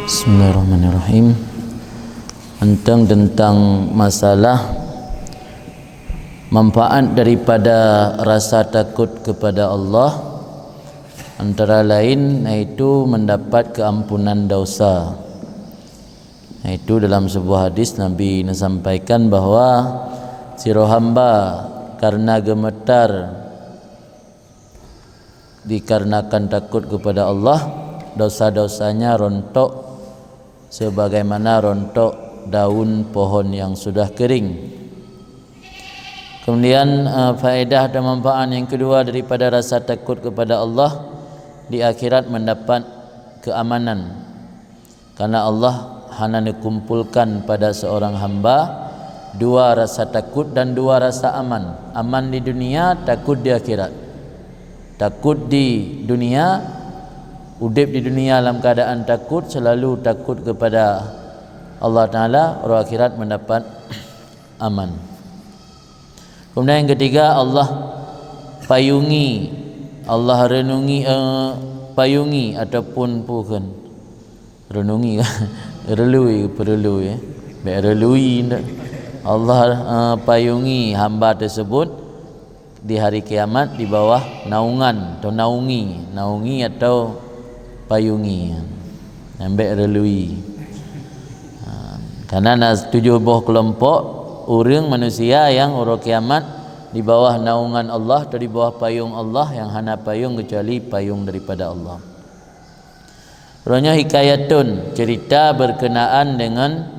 Bismillahirrahmanirrahim. Tentang masalah manfaat daripada rasa takut kepada Allah, antara lain iaitu mendapat keampunan dosa. Itu dalam sebuah hadis Nabi menyampaikan bahawa sira hamba karena gemetar dikarenakan takut kepada Allah, dosa-dosanya rontok sebagaimana rontok daun pohon yang sudah kering. Kemudian faedah dan manfaat yang kedua daripada rasa takut kepada Allah, di akhirat mendapat keamanan, karena Allah hanya dikumpulkan pada seorang hamba dua rasa takut dan dua rasa aman. Aman di dunia, takut di akhirat. Takut di dunia, udip di dunia dalam keadaan takut, selalu takut kepada Allah Ta'ala, orang akhirat mendapat aman. Kemudian yang ketiga, Allah payungi, Allah renungi, payungi ataupun bukan renungi, relui perlu ya, relui. Allah payungi hamba tersebut di hari kiamat di bawah naungan atau naungi atau payungi, ambek relui. Karena ada 7 buah kelompok orang manusia yang orang kiamat di bawah naungan Allah atau di bawah payung Allah, yang hana payung kecuali payung daripada Allah. Rohnya hikayatun, cerita berkenaan dengan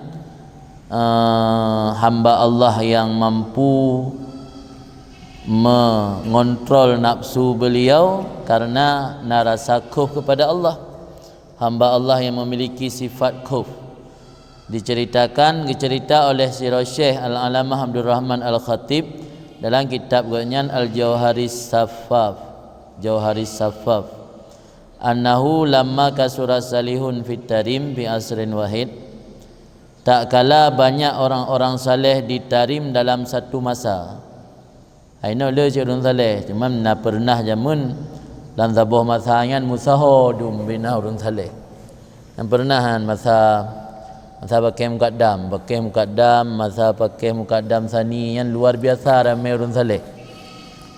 hamba Allah yang mampu mengontrol nafsu beliau karena narasa khauf kepada Allah. Hamba Allah yang memiliki sifat khauf diceritakan oleh Syekh Al-Alamah Abdul Rahman Al-Khatib dalam kitab Ghanyan Al-Jawharis Saffaf, annahu lamma kasura salihun fit tarim bi asrin wahid, tak kala banyak orang-orang saleh di Tarim dalam satu masa. Aino le urang saleh, cuma pernah jamun dan zabuh masangan musahadum bina urang saleh. Yang pernahan masa pakai mukaddam, masa pakai mukaddam sani yang luar biasa ramai urang saleh.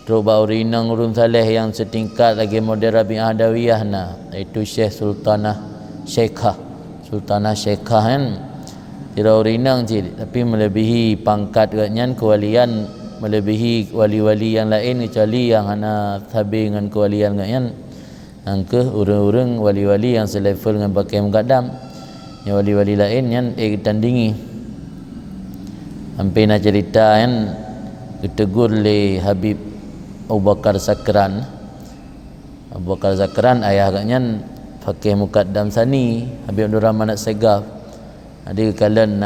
Coba urinang urang saleh yang setingkat lagi model Rabi'ah Adawiyah na, iaitu Syekh Sultanah Syekhah kan. Tidak urinang tapi melebihi pangkat katnya kewalian, melebihi wali-wali yang lain kecuali yang hana sabi dengan kewalian katnya. Angke urang-urang wali-wali yang selevel dengan pakai mukaddam, yang wali-wali lain yang tandingi. Hampir nak cerita kan ditegur oleh Habib Abu Bakar Sakran. Abu Bakar Sakran ayah katnya pakai mukaddam sani Habib Abdul Rahman As-Segaf. Ada kalian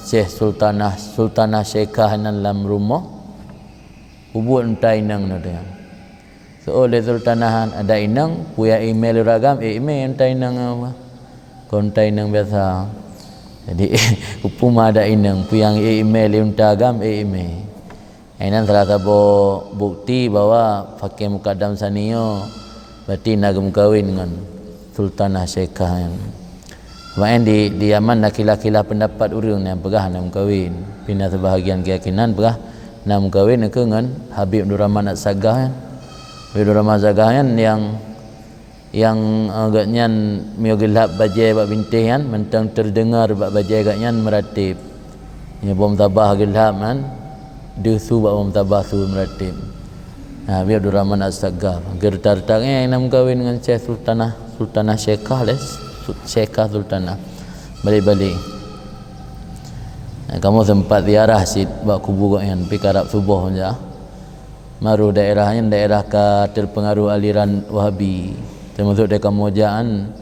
Syekh Sultanah Syekhah dalam rumah ubud entai nang dia. So oleh sultanahan ada inang punya email ragam, email entai nang apa? Kontai nang biasa. Jadi upuma ada inang puyang email untagam email. Ainan salah satu bukti bahwa pakai mukaddam sanio berarti nagam kawin dengan Sultanah Syekhah. Main di Yaman laki-laki pendapat urang yang pegah nak kahwin, pindah sebahagian keyakinan pegah nak kahwin ke dengan Habib Abdul Rahman As-Sagah. Habib Abdul Rahman As-Sagah yang agaknya miogilhab bajai bab bintih kan, mentang terdengar bab bajai agaknya meratib. Ya bom tabah gilhab kan, desu bab bom tabah su meratib. Habib Abdul Rahman As-Sagah gertar-tarnya yang nak kahwin dengan Syekh Sultanah Syekhah Syekhah Sultanah balik-balik. Kamu sempat ziarah sid bak kubur yang pikarap subuh saja. Maru daerahnya daerah ka terpengaruh aliran Wahabi. Termasuk dekat mojaan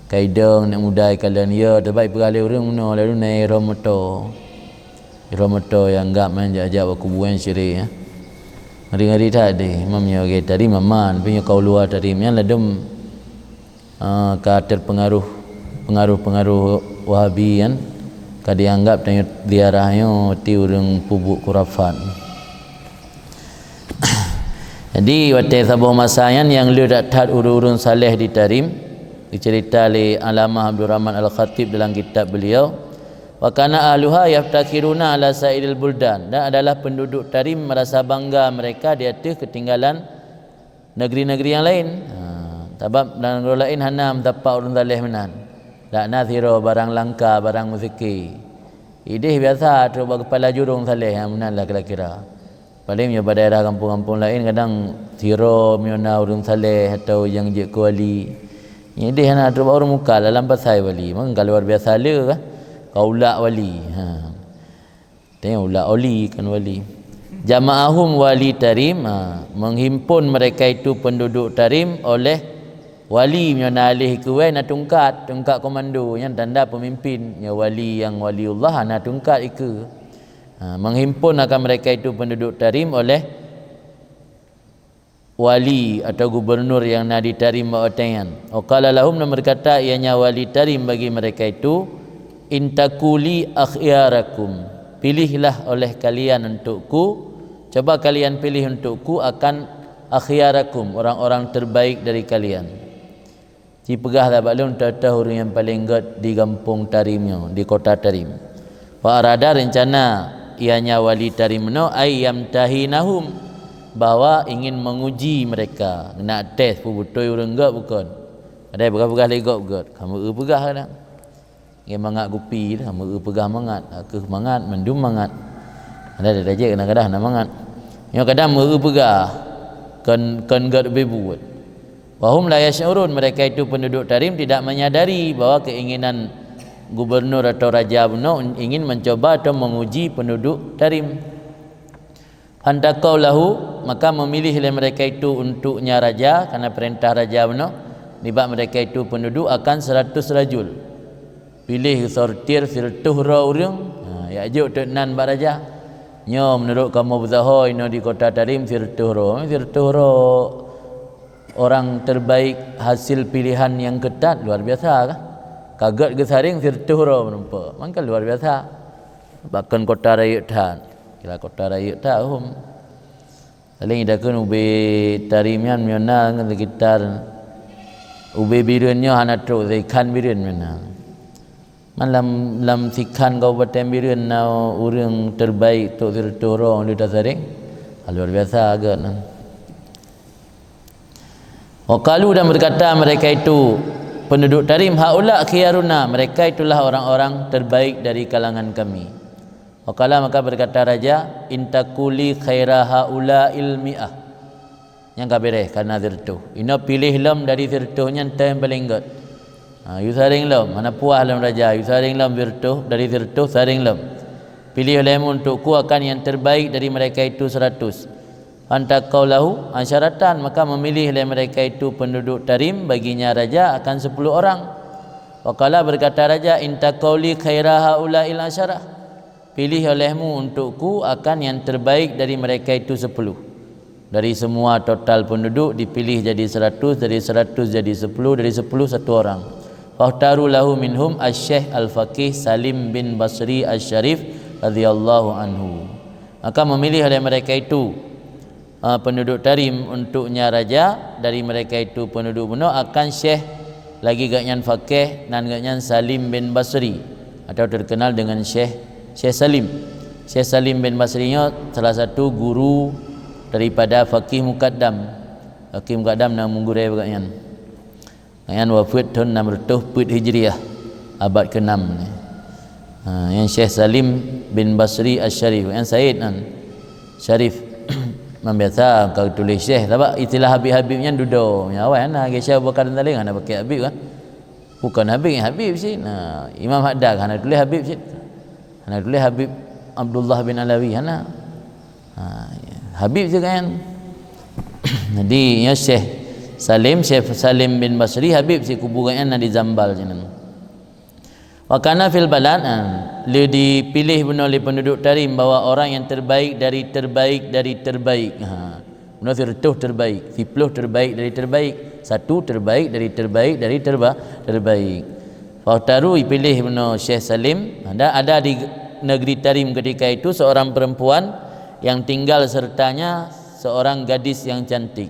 kaidang nak mudai kalian ya terbaik peralih orang meno lalu naik romoto yang enggak main jajak bak kubur yang syirik ya. Ngari-ngari tadi mamnya okay, tadi maman punya kau luar tadi yang ladum ka terpengaruh Wahabi kan, ka dianggap diarahnya ti urang pubuk kurafat. Jadi waktu sabuh masayan yang lu dak tat urun saleh di Tarim Dicerita oleh Alamah Abdul Rahman Al-Khatib dalam kitab beliau, wa kana ahluha yaftakiruna ala sairil buldan, dan adalah penduduk Tarim merasa bangga mereka di atas ketinggalan negeri-negeri yang lain. Sebab dalam negeri lain hanam tapak urun talih menan. Tak nathiro barang langka, barang muziki. Idih biasa tu kepala jurung saleh yang menan lah kira-kira. Paling pada daerah kampung-kampung lain kadang thiro miona urun saleh atau yang je kuali. Ini dia nak terbawa orang muka dalam pasai wali. Memang kalau luar biasa le kah? Kaulak wali. Tengok ulak oli kan wali. Jama'ahum wali Tarim, menghimpun mereka itu penduduk Tarim oleh wali yang alih kuai nak tungkat komando yang tanda pemimpin ya wali yang waliullah nak tungkat iku. Menghimpun akan mereka itu penduduk Tarim oleh wali atau gubernur yang nak ditarim ba'atayan. Qala lahum, dan berkata ianya wali Tarim bagi mereka itu, intakuli akhyarakum, pilihlah oleh kalian untukku, coba kalian pilih untukku akan akhyarakum, orang-orang terbaik dari kalian. Si pegah dah balun tahu orang yang paling god di kampung Tarimnya, di kota Tarim. Wa arada rencana ianya wali Tarim no ayyam tahinahum, bahawa ingin menguji mereka, nak test pun betul orang gak bukan. Ada pegah-pegah legok gak. Kamu pegah dah. Ngai mangat gupi dah, kamu pegah mangat, aku mangat, mendum mangat. Ada je kadang-kadang nak mangat. Yang kadang pegah kan gak bebuat. Wahum la yash'urun, mereka itu penduduk Tarim tidak menyadari bahawa keinginan gubernur atau raja Abno ingin mencoba atau menguji penduduk Tarim. Handakau lahu, maka memilihlah mereka itu untuknya raja, karena perintah raja Abno, dibak mereka itu penduduk akan 100 rajul. Pilih sortir firtuh ra urang, ya juk tek nan bak raja. Nyo menurut kamu bezahoi no di kota Tarim firtuh ra orang terbaik, hasil pilihan yang ketat, luar biasa kah? Kaget ke saring firtuh ra menumpa. Mangka luar biasa. Bahkan kota raya tan. Kira kota raya tahum. Saling idakun ubi Tarimian miona ngan sekitar ubi birunnya hana tro ikan birun mana. Malam sikan kabupaten birun na urang terbaik tok firtuh ra di dasaring. Luar biasa agak nah. Waqalu, dan berkata mereka itu penduduk Tarim, haula khiyaruna, mereka itulah orang-orang terbaik dari kalangan kami. Waqala, maka berkata raja, intakuli khaira haula ilmi'ah, yang kabireh karena zirtuh ino pilih lam dari zirtuhnya yang paling god. You saring lam, mana puas lam raja, you saring lam zirtuh, dari zirtuh saring lam, pilih olehmu untukku akan yang terbaik dari mereka itu 100. Antakau lahu asyaratan, maka memilih oleh mereka itu penduduk Tarim baginya raja akan 10 orang. Waqala, berkata raja, intaqauli khaira haula il asyarah, pilih olehmu untukku akan yang terbaik dari mereka itu 10. Dari semua total penduduk dipilih jadi 100, dari 100 jadi 10, dari 10 satu orang. Fahtaru lahu minhum asy-syekh al-faqih Salim bin Basri asy-Syarif radhiyallahu anhu. Maka memilih oleh mereka itu penduduk Tarim untuknya raja, dari mereka itu penduduk Buno akan syekh lagi gaknyan faqih dan gaknyan Salim bin Basri, atau terkenal dengan Syekh Salim. Syekh Salim bin Basri nya salah satu guru daripada Faqih Muqaddam. Faqih Muqaddam nama guru gaknyan. Gaknyan wafat tahun 600 Hijriah, abad ke-6 ni. Yang Syekh Salim bin Basri Asy-Syarif, yang Said kan Syarif. Membiasa kau tulis Syekh, sebab istilah Habib-habibnya duduk. Ya awal nah Syekh Bakar Taling ana pakai Habib kan. Bukan Habib sih. Nah, Imam Haddad ana tulis Habib sih. Ana tulis Habib Abdullah bin Alawi ana. Habib je kan. Jadi ya Syekh Salim bin Basri Habib si kuburannya di Zambal jeneng. Wa kana fil balad, dipilih oleh penduduk Tarim bahawa orang yang terbaik dari terbaik. Benar firtuh terbaik, 10 terbaik dari terbaik, 1 terbaik dari terbaik. Fahtaru dipilih benar Syekh Salim. Ada di negeri Tarim ketika itu seorang perempuan yang tinggal sertanya seorang gadis yang cantik,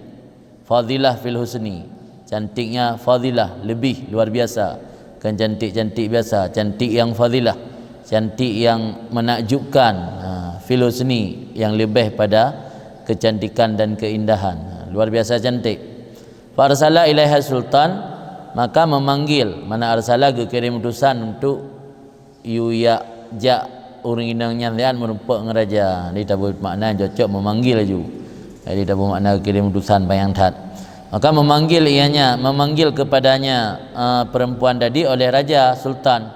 fadilah fil husni, cantiknya fadilah, lebih luar biasa, kan cantik-cantik biasa, cantik yang fadilah, cantik yang menakjubkan, filoseni yang lebih pada kecantikan dan keindahan, luar biasa cantik. Fa arsala ilaiha sultan, maka memanggil, mana arsala kirim utusan untuk yuya ja orang inangnya lian merupak ngeraja. Dia tahu makna cocok memanggil laju. Dia tahu makna kirim utusan bayang tat. Maka memanggil ianya, memanggil kepadanya perempuan tadi oleh raja sultan.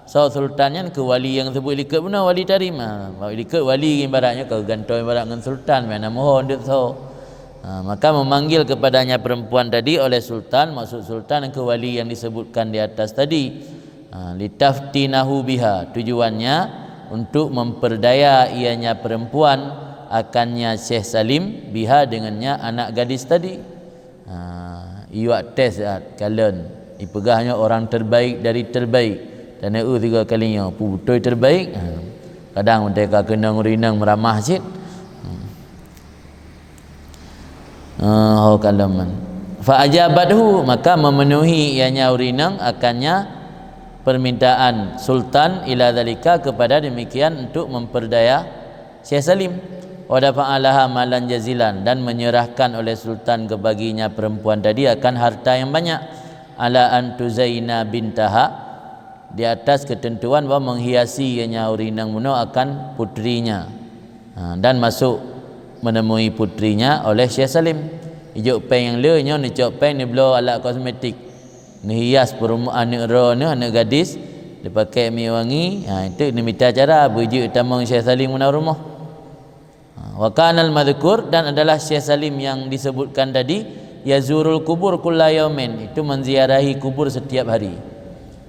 So sultannya ke wali yang sebut likat benar wali tarim. Likat wali ibaratnya ke gantoi ibarat dengan sultan mana mohon dia so. Maka memanggil kepadanya perempuan tadi oleh sultan, maksud sultan ke wali yang disebutkan di atas tadi. Litaftinahu biha, tujuannya untuk memperdaya ianya perempuan akannya Syekh Salim biha dengannya anak gadis tadi. Iwak tes kalian ipegahnya orang terbaik dari terbaik dan tiga kalinya betul terbaik. Kadang mereka kena ngurinang meramah sikit. Kalaman fa ajabathu, maka memenuhi ianya urinang akannya permintaan sultan ila zalika, kepada demikian untuk memperdaya Syekh Salim. Wa dafa'alaha malan jazilan, dan menyerahkan oleh sultan kebaginya perempuan tadi akan harta yang banyak. Ala an tuzaina bintaha, di atas ketentuan bahawa menghiasi ianya urinang muno akan putrinya, dan masuk menemui putrinya oleh Syekh Salim. Ijuk peng yang le nyo ni cok peng ni belo alat kosmetik, ni hias perumahan anak ro ni anak gadis dipakai minyak wangi. Itu ni minta cara bujuk tamang Syekh Salim guna rumah. Wa kanal madhkur, dan adalah Syekh Salim yang disebutkan tadi, yazurul kubur kulla yaumin, itu menziarahi kubur setiap hari.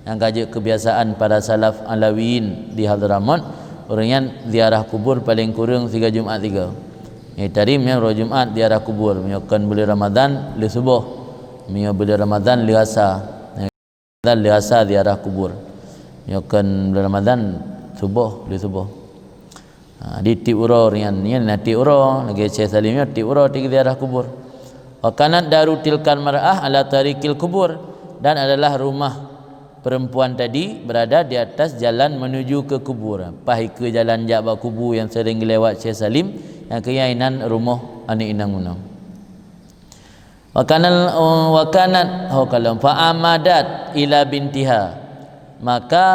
Yang kaji kebiasaan para salaf alawiyin di Hadramaut, orangnya ziarah kubur paling kurang 3 Jumaat 3. Tarim yang roh Jumaat ziarah kubur, menyokan bulan Ramadan li subuh, menyo bulan Ramadan li asa. Dan li asa ziarah kubur. Menyokan bulan Ramadan subuh li subuh. Di ti uro rian ni nanti uro lagi Syekh Salim ti uro ti ziarah kubur. Wa kanat daru tilkan mar'ah ala tariqil kubur, dan adalah rumah perempuan tadi berada di atas jalan menuju ke kubur. Pahi ke jalan jabak kubur yang sering lewat Syekh Salim, yang keyainan rumah anak inang munam. Wa kanat kalam fa amadat ila bintiha, maka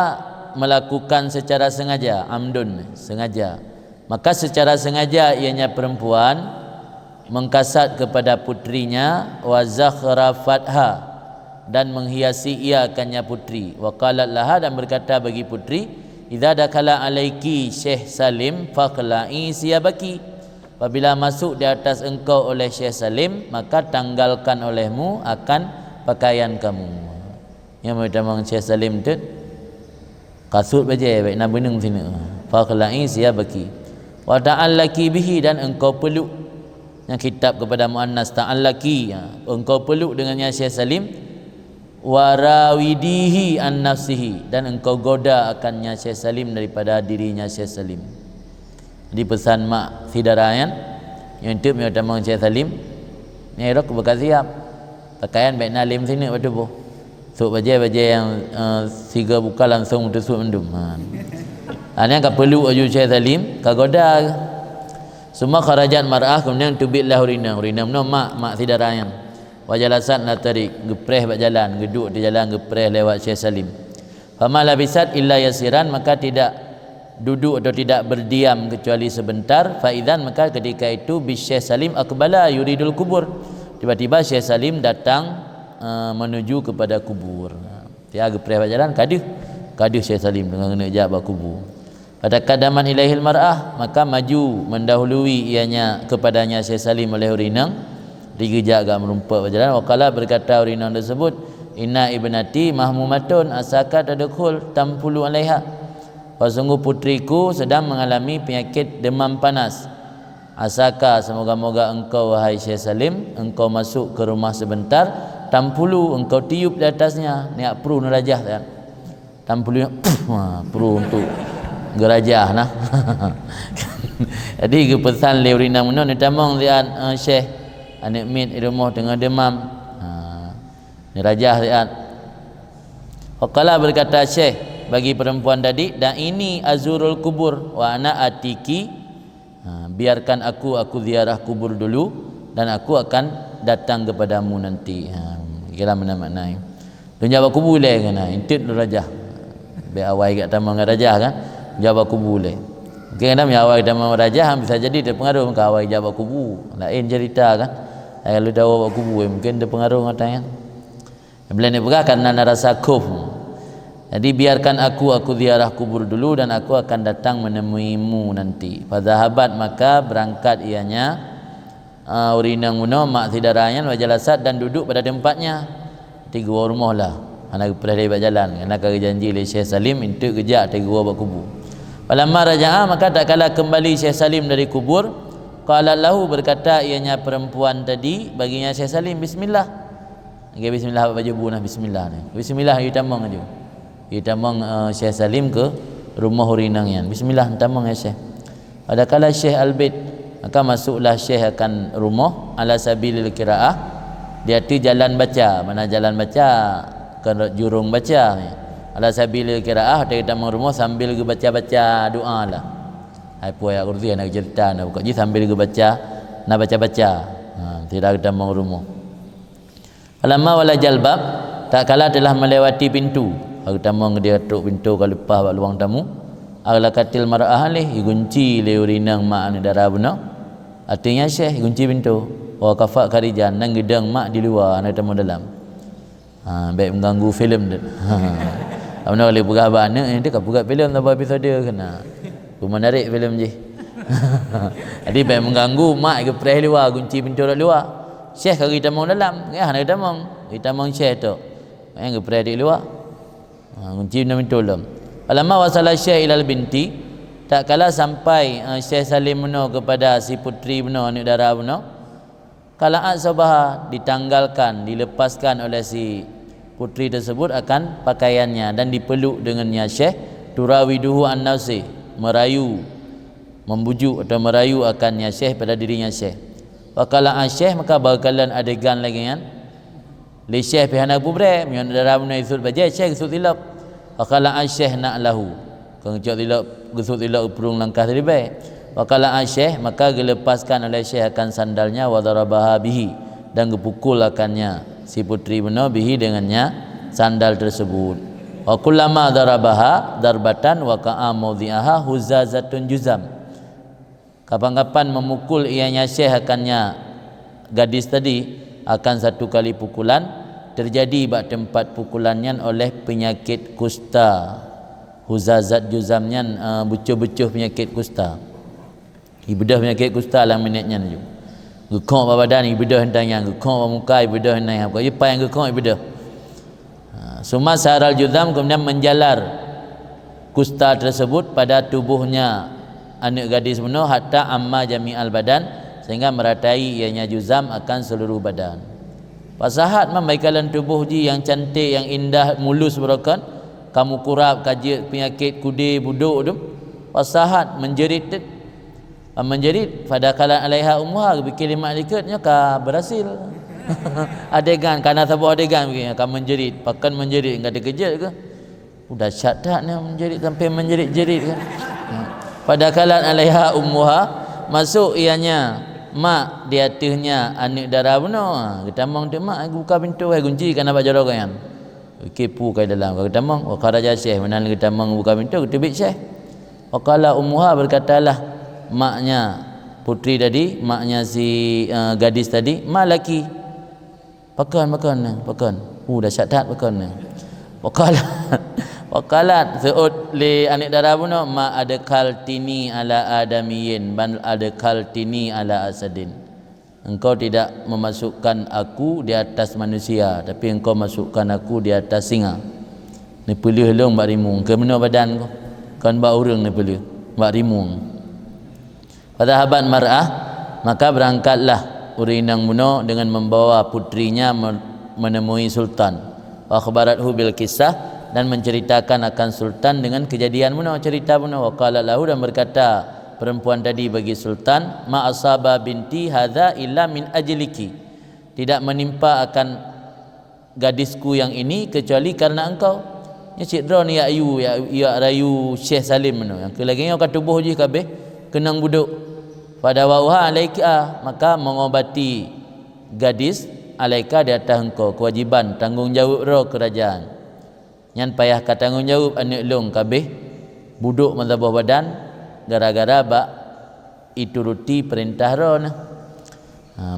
melakukan secara sengaja, amdun sengaja, maka secara sengaja ianya perempuan mengkasat kepada putrinya, wa zakhrafatha, dan menghiasi ia akannya putri. Wa qalat laha, dan berkata bagi putri, idza dakala alaiki Syekh Salim faqla'i siyabaki, apabila masuk di atas engkau oleh Syekh Salim, maka tanggalkan olehmu akan pakaian kamu. Yang pertama Syekh Salim tu kasut baje baik nak benung sini. Faqla'i siyabaki wa ta'allaki bihi, dan engkau peluk. Yang kitab kepada muannas ta'allaki, engkau peluk dengannya Syekh Salim. Warawidihi an nafsihi, dan engkau goda akannya Syekh Salim daripada dirinya Syekh Salim. Jadi pesan mak sidarayan yang itu menyatakan Syekh Salim ni rok bekas siap pakaian baik nalim sini waktu bu sok baje-baje yang siga buka langsung tusuk mendum. Ini ka perlu aju Syekh Salim ka goda. Semua kharajat mar'ah, kemudian tubillah urinam no mak sidarayan. Wajalasan la tariq, gepreh berjalan, geduk di jalan gepreh lewat Syekh Salim. Fama labisat illa yasiran, maka tidak duduk atau tidak berdiam kecuali sebentar. Faidan, maka ketika itu bis Syekh Salim akbala yuridul kubur, tiba-tiba Syekh Salim datang menuju kepada kubur. Dia gepreh berjalan kaduh Syekh Salim dengan kena jabak kubur. Pada kadaman ilaihil mar'ah, maka maju mendahului ianya kepadanya Syekh Salim oleh urinang. Digejak agak merumpak berjalan. Waqala, berkata urinang tersebut, inna ibnati mahmumatun asaka tadkhul tampulu alaiha, sungguh putriku sedang mengalami penyakit demam panas. Asaka, semoga-moga engkau wahai Syekh Salim, engkau masuk ke rumah sebentar, tampulu, engkau tiup di atasnya. Niat pru nerajah kan. Tampulu pru untuk gerajah nah. Jadi kepesan le urinang muno ni tamang lian Syekh anak mit di rumah dengan demam. Ni rajah lihat. Faqala berkata Syekh bagi perempuan tadi, dan ini azurul kubur wa ana atiki. Biarkan aku ziarah kubur dulu dan aku akan datang kepadamu nanti. Kira mana makna. Dan jawab kubur boleh kan? Intit rajah. Be awal kat tamu dengan rajah kan? Jawab kubur boleh. Kadang-kadang yang awal tamu rajah bisa jadi terpengaruh ke awal jawab kubur. Lain cerita kan? Kalau dah awal kubur mungkin terpengaruh katanya. Bila ni pegah kerana rasa kuf. Jadi biarkan aku ziarah kubur dulu dan aku akan datang menemuimu nanti. Fadhahabat, maka berangkat ianya urinang muno mak sidaranya wa jalasat, dan duduk pada tempatnya. Tiga rumah lah. Anak pernah dia berjalan. Anak kata janji oleh Syekh Salim untuk kejap tiga buat kubur. Falamma raja'a, maka tak kala kembali Syekh Salim dari kubur, qala lahu, berkata ianya perempuan tadi baginya Syekh Salim, bismillah. Okay, bismillah baju bunah bismillah ni. Bismillah kita mong aja. Kita mong Syekh Salim ke rumah urinang yan. Bismillah tamang ya Syekh. Pada kala Syekh Albait, maka masuklah Syekh akan rumah ala sabilil qiraah. Dia tu jalan baca, mana jalan baca ke jurung baca. Ala sabilil qiraah, dia kita mong rumah sambil ke baca-baca doa lah. Hai puai aku dia nak cerita nak buka je sambil ke baca, nak baca-baca. Tidak kita mong rumah. Falamma wala jalbab, tak kala telah melewati pintu. Aku tamang dia tuk pintu kalau lepas luang tamu. Ala katil mar'ah leh igunci le urinang mak ni darah benar. Artinya Syekh igunci pintu. Wa kafak karijan nang gedang mak di luar nak tamu dalam. Baik mengganggu filem dia. Amna boleh pegah bana dia kan pegah filem tambah episode kena. Tu menarik filem je. Jadi baik mengganggu mak ke press luar kunci pintu dak luar. Syekh kari tamang dalam. Ya nak tamang. Kita tamang Syekh tu. Yang ke press di luar. Kunci pintu dalam. Falamma wasala Syekh ilal binti, tak kala sampai Syekh Salim benar kepada si putri benar anak dara benar, kala'at sabaha, ditanggalkan, dilepaskan oleh si putri tersebut akan pakaiannya dan dipeluk dengannya Syekh, turawiduhu an nafsi, merayu, membujuk atau merayu akannya Syekh pada dirinya Syekh. Wa kala'at Syekh, maka bakalan adegan lagi kan. Li Syekh pihana bubre, mian dara benar isut bajai Syekh isut tilap. Wakala Syekh nak lahu, kang cak tilak gesut tilak perung langkah tadi baik. Wakala Syekh, maka dilepaskan oleh Syekh akan sandalnya wa darabaha bihi, dan gepukul akannya si putri benar bihi dengannya sandal tersebut. Wa kullama darabaha darbatan wa qa'a mawdhi'aha huzazatun juzam. Kapan-kapan memukul ianya Syekh akannya gadis tadi akan satu kali pukulan, terjadi bak tempat pukulannya oleh penyakit kusta. Huzazat juzamnya bucuh-bucuh penyakit kusta. Ibedah penyakit kusta lah minitnya tu. Gekok badan ibedah hentangnya, gekok muka ibedah hentangnya. Pokok je yang gekok ibedah. Suma saral juzam, kemudian menjalar kusta tersebut pada tubuhnya anak gadis benar hatta amma jami'al badan, sehingga meratai ianya juzam akan seluruh badan. Pasahat membaikalan tubuh ji yang cantik, yang indah, mulus berakan, kamu kurap kaji penyakit kudi buduk tu. Pasahat menjerit pada kalan alaiha ummuha bikin lima likatnya ka berhasil. Adegan karena sebuah adegan begini akan menjerit, pakan menjerit enggak dikejut ke? Udah syaratnya menjerit sampai menjerit-jerit kan. Pada kalan alaiha ummuha, masuk ianya mak di atasnya anak darah benar. Kita mang tu mak buka pintu kunci kan apa jorok kan. Kepu kai dalam kita mang wa kharaja Syekh, mana kita mang buka pintu kita bik Syekh. Waqala ummuha, berkatalah maknya putri tadi, maknya si gadis tadi, malaki. Pakan. Dah syarat pakan. Waqalat seud li anak darah benar, ma ada kaltini ala adamiyin ban ada kaltini ala asadin. Engkau tidak memasukkan aku di atas manusia, tapi engkau masukkan aku di atas singa. Ni pelih long bak rimung ke mana badan kau? Kan bak urang ni pelih bak rimung. Pada haban mar'ah, maka berangkatlah urinang muno dengan membawa putrinya menemui sultan. Wa khabarathu bil kisah, dan menceritakan akan sultan dengan kejadian muno, cerita muno. Wa qala lahu, dan berkata perempuan tadi bagi sultan, ma asaba binti hadza illa min ajliki, tidak menimpa akan gadisku yang ini kecuali karena engkau. Nya cidra ni ya ayu ya rayu Syekh Salim mano yang kelaganya ka tubuh je kabeh kenang buduk pada wauha alaika maka mengobati gadis alaika di atas engkau kewajiban tanggungjawab ro kerajaan nyan payah ka tanggungjawab anak long kabeh buduk mazhabah badan gara-gara bak ituruti perintah ro nah.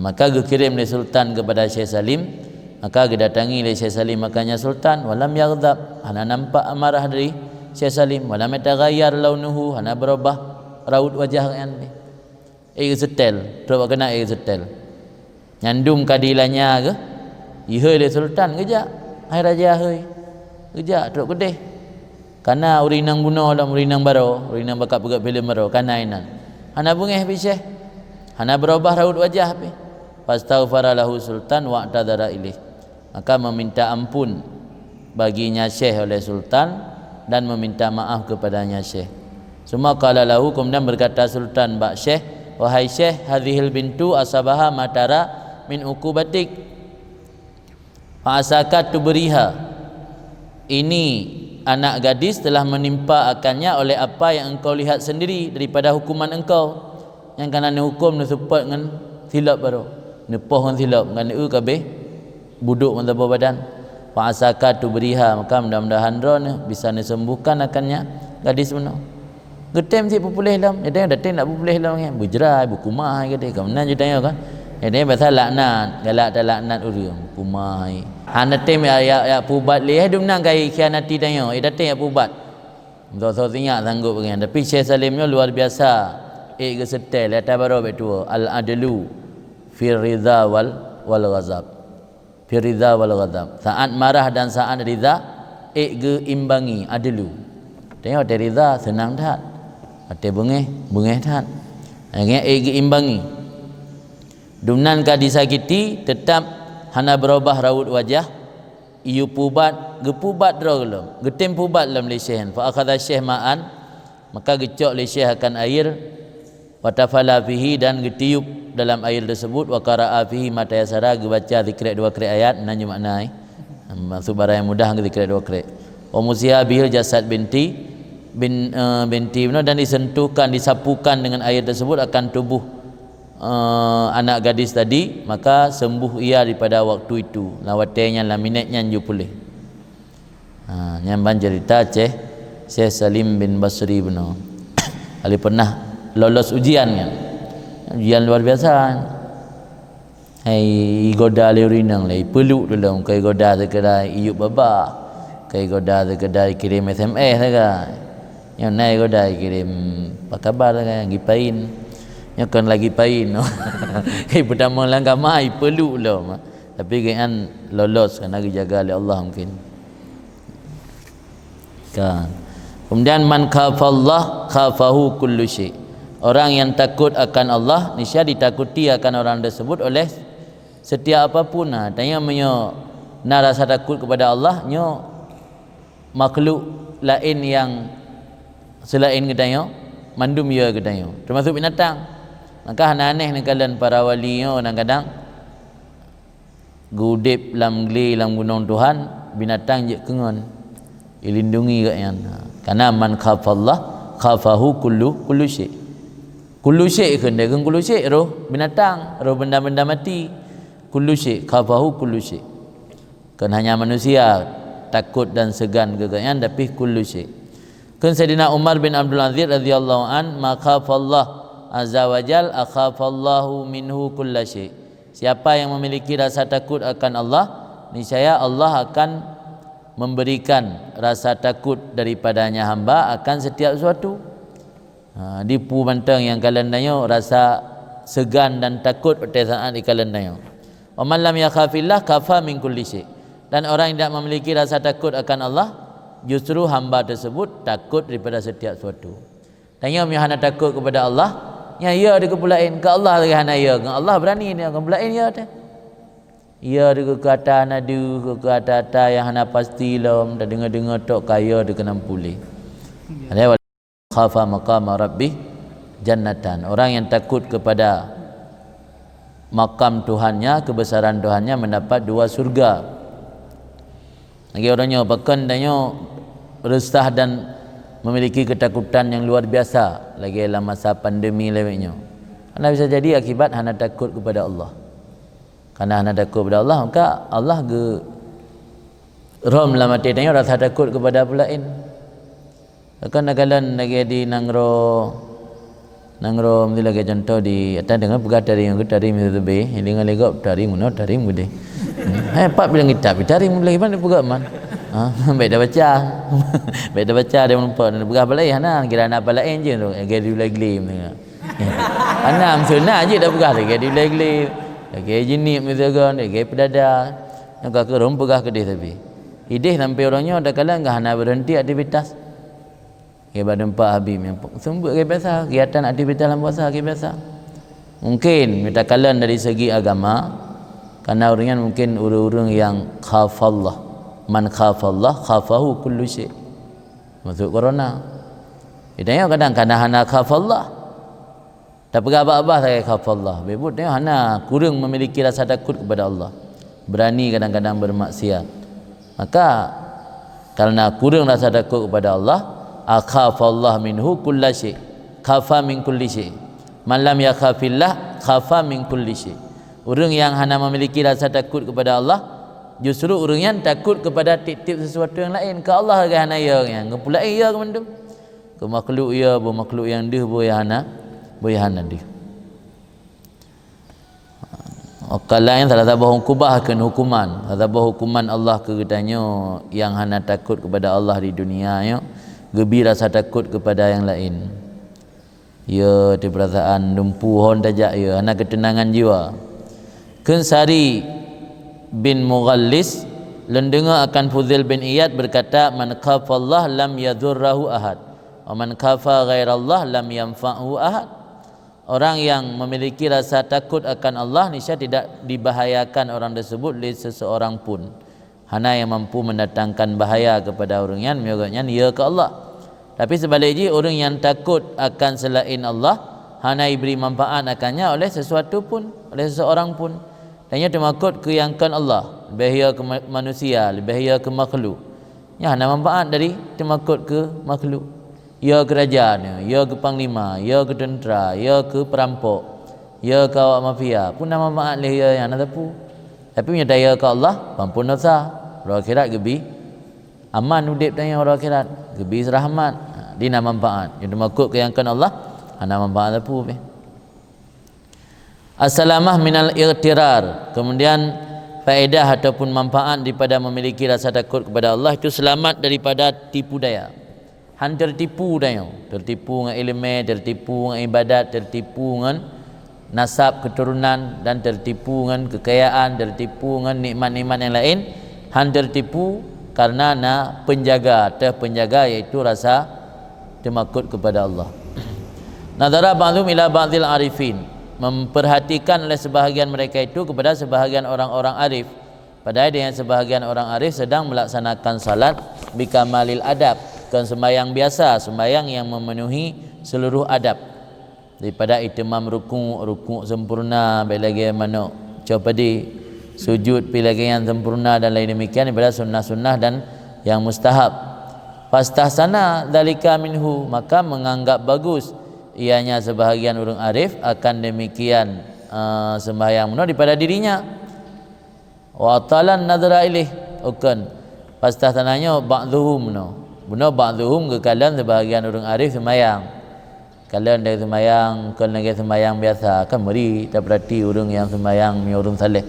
Maka dikirim oleh sultan kepada Syekh Salim. Maka didatangi oleh Syekh Salim makanya sultan walam yaghdab hana nampak amarah dari Syekh Salim walam yataghayyar launuhu hana berubah raut wajah kan setel terus kena setel nyandum kadilannya ke iheu le sultan geja hai raja heuy geja terus gedeh kana urinang buno dalam urinang baro urinang bakat pegat film baro kana inan hana bungeh bi Syekh hana berubah raut wajah bi fastaghfara lahu sultan wa tadara ilaih maka meminta ampun baginya Syekh oleh sultan dan meminta maaf kepadanya Syekh. Semua qala lahu kemudian berkata sultan bak Syekh wahai Syekh hadhil bintu asabaha matara min uqubatik fa asakat tuberiha ini anak gadis telah menimpa akannya oleh apa yang engkau lihat sendiri daripada hukuman engkau yang kana hukum nu support dengan silap baru nepoh dengan silap dengan kabeh buduk mazhabah badan fa asaka tuberiha maka mudah-mudahan ron bisa disembuhkan akannya gadis benar getem si populeh lam dia datang nak populeh lam kan bujrai bukumah ke dia kemudian je tanya kan dia pasal laknat galak tak laknat urium kumah hana tem ya pubat leh dum nang kai khianati tanya datang ya pubat so tinyak sanggup kan tapi Syekh Salimnya luar biasa ke setel atas baru betul al adlu fi ridha wal ghazab fi ridha wal ghadab saat marah dan saat ridha ge imbangi adlu tengok ada ridha senang dah ada bengeh dah akhirnya ge imbangi dumnan ka disakiti tetap hana berubah raut wajah iu pubat gepubat ro getem pubat lam li Syekh fa akhadha Syekh ma'an maka gecok li Syekh akan air watafala fihi dan getiup dalam air tersebut wa qara'a fihi mata yasara baca zikir 2 kali ayat nanya makna maksud barang yang mudah zikir 2 kali wa musiha bihil jasad binti dan disentuhkan disapukan dengan air tersebut akan tubuh anak gadis tadi maka sembuh ia daripada waktu itu lawatenya laminatnya ju pulih nyamban cerita Syekh Salim bin Basri benar ali pernah lolos ujian kan ujian luar biasa hai goda le urinang le peluk dalam kai goda sekedai iup baba kai goda sekedai kirim SMS saja yang naik goda kirim apa kabar kan gipain yang kan lagi pain kai pertama langkah mai peluk lo tapi kan lolos kan lagi jaga oleh Allah mungkin kan kemudian man khafallah khafahu kullu syai orang yang takut akan Allah niscaya ditakuti akan orang tersebut oleh setiap apapun tanya menyo na rasa takut kepada Allah nyo makhluk lain yang selain kita mandum ya kita termasuk binatang maka aneh ni kalian para wali kadang-kadang gudip lam gli lam gunung Tuhan binatang je kengon dilindungi kat yang karena man khafallah khafahu kullu syai kullu syai kan dia kan kullu syai roh binatang roh benda-benda mati kullu syai khafahu kullu syai kan hanya manusia takut dan segan keganyan tapi kullu syai kan Sayyidina Umar bin Abdul Aziz radhiyallahu an ma khafallah azza wajal akhafallahu minhu kullu syai siapa yang memiliki rasa takut akan Allah niscaya Allah akan memberikan rasa takut daripadanya hamba akan setiap sesuatu dipu bantang yang kalian tanya rasa segan dan takut pada saat di kalian tanya wa man lam yakhafillah kafa min kulli syai dan orang yang tidak memiliki rasa takut akan Allah justru hamba tersebut takut daripada setiap sesuatu tanya hana takut kepada Allah ya ia ada kepulain ke Allah lagi hana ya ke Allah berani dia akan pulain ya teh ia ada kata nadu ke kata yang hana pasti lom dan dengar-dengar tok kaya dia kena pulih ada khafa maqama rabbih jannatan orang yang takut kepada makam Tuhannya kebesaran Tuhannya mendapat 2 surga Lagi orangnya bahkan danyo resah dan memiliki ketakutan yang luar biasa lagi dalam masa pandemi lewatnya. Karena bisa jadi akibat hana takut kepada Allah. Karena hana takut kepada Allah, maka Allah ge rom lah mati danyo rasa takut kepada pula lain. Kadang-kadang lagi di nangro mesti lagi contoh di atas dengan pegat dari yang tarim itu be, dengan legok tarim mana tarim gede. Pak bilang kita tarim lagi mana pegat man. Baik dah baca. Baik dah baca dia nampak dan pegat balai hana kira nak balai je tu. Lagi lagi tengok. Hana sunah je dah pegat lagi lagi. Lagi jenis misalkan lagi pedada. Nak ke rom pegat kedih tapi. Idih sampai orangnya ada kala enggak hana berhenti aktivitas. Ya badan Pak Habib yang sembut ke biasa, kegiatan aktivitas dalam puasa ke biasa. Mungkin minta kalian dari segi agama, karena orangnya mungkin orang-orang yang khafallah. Man khafallah khafahu kullu syai. Masuk corona. Idanya kadang-kadang hana khafallah. Tak pegang apa-apa saya khafallah. Bebut dia hana kurang memiliki rasa takut kepada Allah. Berani kadang-kadang bermaksiat. Maka karena kurang rasa takut kepada Allah, akhafallah minhu kullasyai, khafa min kulli syai. Man lam yakhafillah khafa min kulli syai. Orang yang hanya memiliki rasa takut kepada Allah, justru orang yang takut kepada tip-tip sesuatu yang lain. Ke Allah ke hana ya yang ngepulai ya ke mendum. Ke makhluk ya, bu makhluk yang deh bu ya hana deh. Kalau yang salah satu kubahkan hukuman, salah satu hukuman Allah ke katanya yang hana takut kepada Allah di dunia nya. Gebi rasa takut kepada yang lain. Ya di perasaan lumpuhon tajak ya, anak ketenangan jiwa. Kensari bin Mughallis lendengar akan Fudail bin Iyad berkata, man khafallah lam yadurrahu ahad wa man khafa ghairallah lam yanfa'hu ahad. Orang yang memiliki rasa takut akan Allah niscaya tidak dibahayakan orang tersebut oleh seseorang pun. Hana yang mampu mendatangkan bahaya kepada orang yang menyogoknya ya ke Allah. Tapi sebaliknya orang yang takut akan selain Allah hana diberi manfaat akannya oleh sesuatu pun, oleh seseorang pun. Dan ia termakut ke yang kan Allah, lebih ia ke manusia, lebih ia ke makhluk. Ya hana manfaat dari termakut ke makhluk. Ya kerajaan, ya ke panglima, ya ke tentera, ya ke perampok, ya ke awak mafia, pun nama manfaat leh ya yang nak tapu. Tapi punya daya ke Allah, pampun dosa. Orang akhirat gebi aman udip tanya orang akhirat, gebi rahmat. Dina manfaat. Yang makut ke yang kan Allah, hana manfaat tapu be. As-salamah minal irtirar. Kemudian faedah ataupun manfaat daripada memiliki rasa takut kepada Allah itu selamat daripada tipu daya. Han tertipu daya. Tertipu dengan ilmu, tertipu dengan ibadat, tertipu dengan nasab keturunan dan tertipu dengan kekayaan, tertipu dengan nikmat-nikmat yang lain. Han tertipu karena nak penjaga iaitu rasa termakut kepada Allah. Nadara ba'dhum ila ba'dil arifin, memperhatikan oleh sebahagian mereka itu kepada sebahagian orang-orang arif. Padahal dengan sebahagian orang arif sedang melaksanakan salat bikamalil adab, bukan sembahyang biasa, sembahyang yang memenuhi seluruh adab. Daripada itimam rukuk sempurna, baik lagi mana copadi sujud pilih yang sempurna dan lain demikian daripada sunnah-sunnah dan yang mustahab. Fastahsana dzalika minhu, maka menganggap bagus ianya sebahagian orang arif akan demikian sembahyang menurut daripada dirinya. Wa talan nadra ilaih, bukan fastahsananya ba'dhum no. Benar ba'dhum kekalan sebahagian orang arif sembahyang. Kalian dari sembahyang, kalau lagi sembahyang biasa kan beri tak berarti orang yang sembahyang ni orang saleh.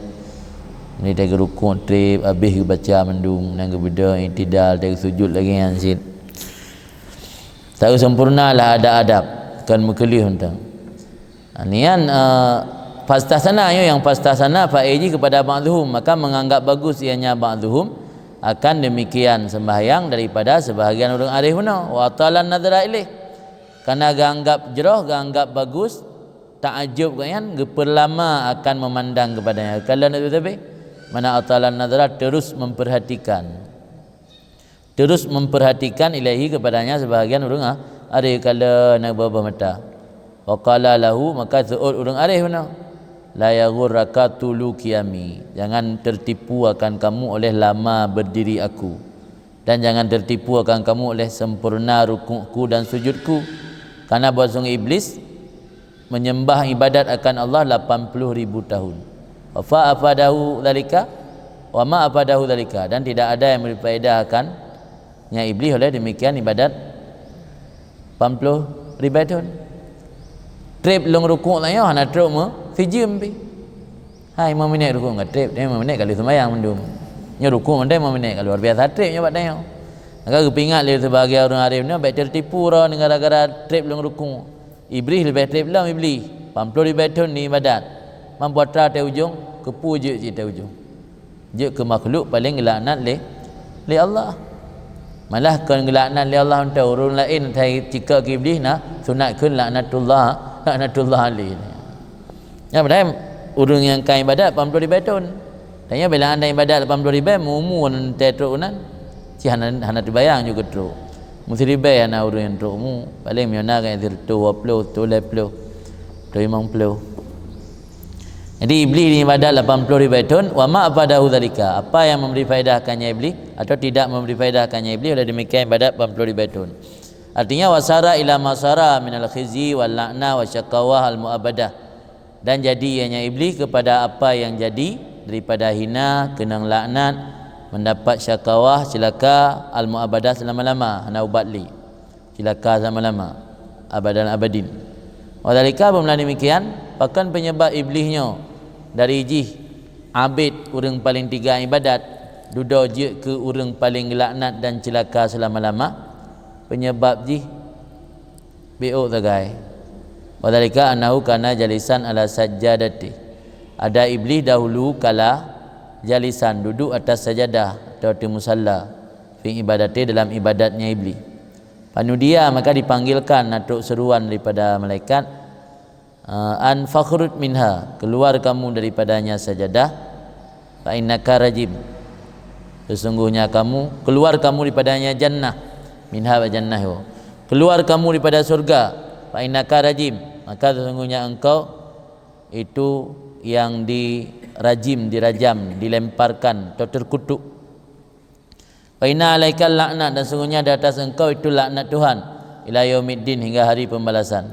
Ni tak rukuk trip habis baca mendung dan beda i'tidal tak sujud lagi yang sit. Tahu sempurnalah ada adab kan mekelih tentang. Nian fastahsana yang fastahsana faiji kepada ba'dhum, maka menganggap bagus ianya ba'dhum akan demikian sembahyang daripada sebahagian orang arif benar. Wa talan nadra ilaih, karena ganggap jerah, ganggap bagus, takjub kan geperlama akan memandang kepadanya. Kalau nak tahu mana atalan nadra terus memperhatikan ilahi kepadanya sebahagian orang arif. Kalau nak berubah mata wa qala lahu, maka seorang orang arif benar la yaghurraka tulu qiyami, jangan tertipu akan kamu oleh lama berdiri aku, dan jangan tertipu akan kamu oleh sempurna rukukku dan sujudku, karena bahwasanya iblis menyembah ibadat akan Allah 80,000 tahun. Wa fa afadahu dzalika wa ma afadahu dzalika, dan tidak ada yang berfaedahkan nya iblis oleh demikian ibadat 80,000 tahun. Trip long rukuk lah ya, hana trip mo sejam pi. Hai 5 minit rukuk enggak trip, dia 5 minit kalau sembahyang mendung. Nya rukuk mendai 5 minit kalau luar biasa trip nya buat dia. Maka kepingat le sebagai orang arif ni baik tertipu ro negara-negara trip long rukuk. Iblis lebih trip lah iblis. 80,000 tahun ni ibadat. Mampu tra te ujung, kepu je te ujung. Je ke makhluk paling laknat le Allah. Malah kan laknat le Allah untuk orang lain tai jika ke iblis nak sunatkan laknatullah alaihi. Ya padahal urang yang kain ibadat 80,000 tahun. Tanya bila anda ibadat 80,000 mumun tetronan. Si hana terbayang juga teruk. Mesti ribai ana urang yang teruk mu. Paling miona kan tu 20 tu 50. Tu 50. Jadi iblis ni ibadat 80,000 tahun. Wa ma afadahu dzalika, apa yang memberi faedahkannya iblis atau tidak memberi faedahkannya iblis oleh demikian ibadat 80,000 tahun. Artinya wasara ila masara minal khizi wal la'na wa syaqawah al mu'abadah, dan jadi ianya iblis kepada apa yang jadi daripada hina, kenang laknat, mendapat syaqawah, celaka, al mu'abadah selama-lama, hana ubatli, celaka selama-lama, abadan abadin. Wadhalika bermula demikian, bahkan penyebab iblisnya dari jih abid urang paling tiga ibadat duda je ke urang paling laknat dan celaka selama-lama. Penyebab jih BO tagai. Wadhalika annahu kana jalisan ala sajjadati, ada iblis dahulu kala jalisan duduk atas sajadah atau di musalla fi ibadati, dalam ibadatnya iblis. Panudia maka dipanggilkan natuk seruan daripada malaikat, an fakhrut minha, keluar kamu daripadanya sajadah, fa innaka rajim, sesungguhnya kamu keluar kamu daripadanya jannah, minha wa jannah, keluar kamu daripada surga, fa innaka rajim, maka sesungguhnya engkau itu yang dirajim, dirajam, dilemparkan atau terkutuk. Fa inna alaikal laknat, dan sesungguhnya di atas engkau itu laknat Tuhan ila yaumiddin, hingga hari pembalasan.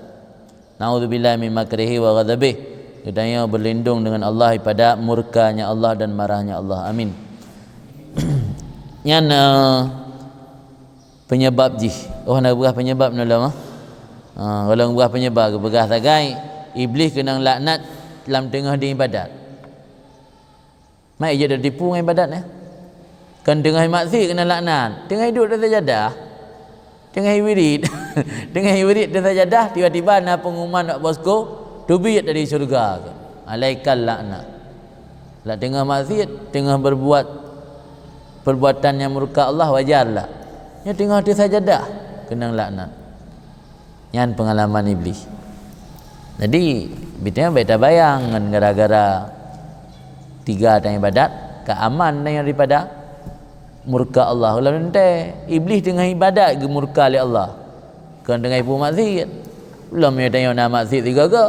Na'udzubillahi min makrihi wa ghadabih, kita berlindung dengan Allah pada murkanya Allah dan marahnya Allah. Amin. Yang penyebab jih. Oh nak berah penyebab nula mah. Kalau berah penyebab berah tagai iblis kena laknat dalam tengah di ibadat. Mai je dah tipu dengan ibadat ni. Kan tengah maksiat kena laknat, tengah hidup dah sajadah. Tengah wirid. Tengah wirid dah sajadah, tiba-tiba ada pengumuman nak bosku tubiyat dari syurga. Alaikal laknat. Lah tengah maksiat, tengah berbuat perbuatan yang murka Allah, wajarlah. Nya tengah di sajadah kena laknat. Yang pengalaman iblis. Jadi bitanya beta bayang dengan gara-gara tiga dan ibadat keaman daripada murka Allah. Kalau nanti iblis tengah ibadat ke murka oleh Allah, kan tengah ibu maksiat, belum dia tanya nak maksiat tiga ke,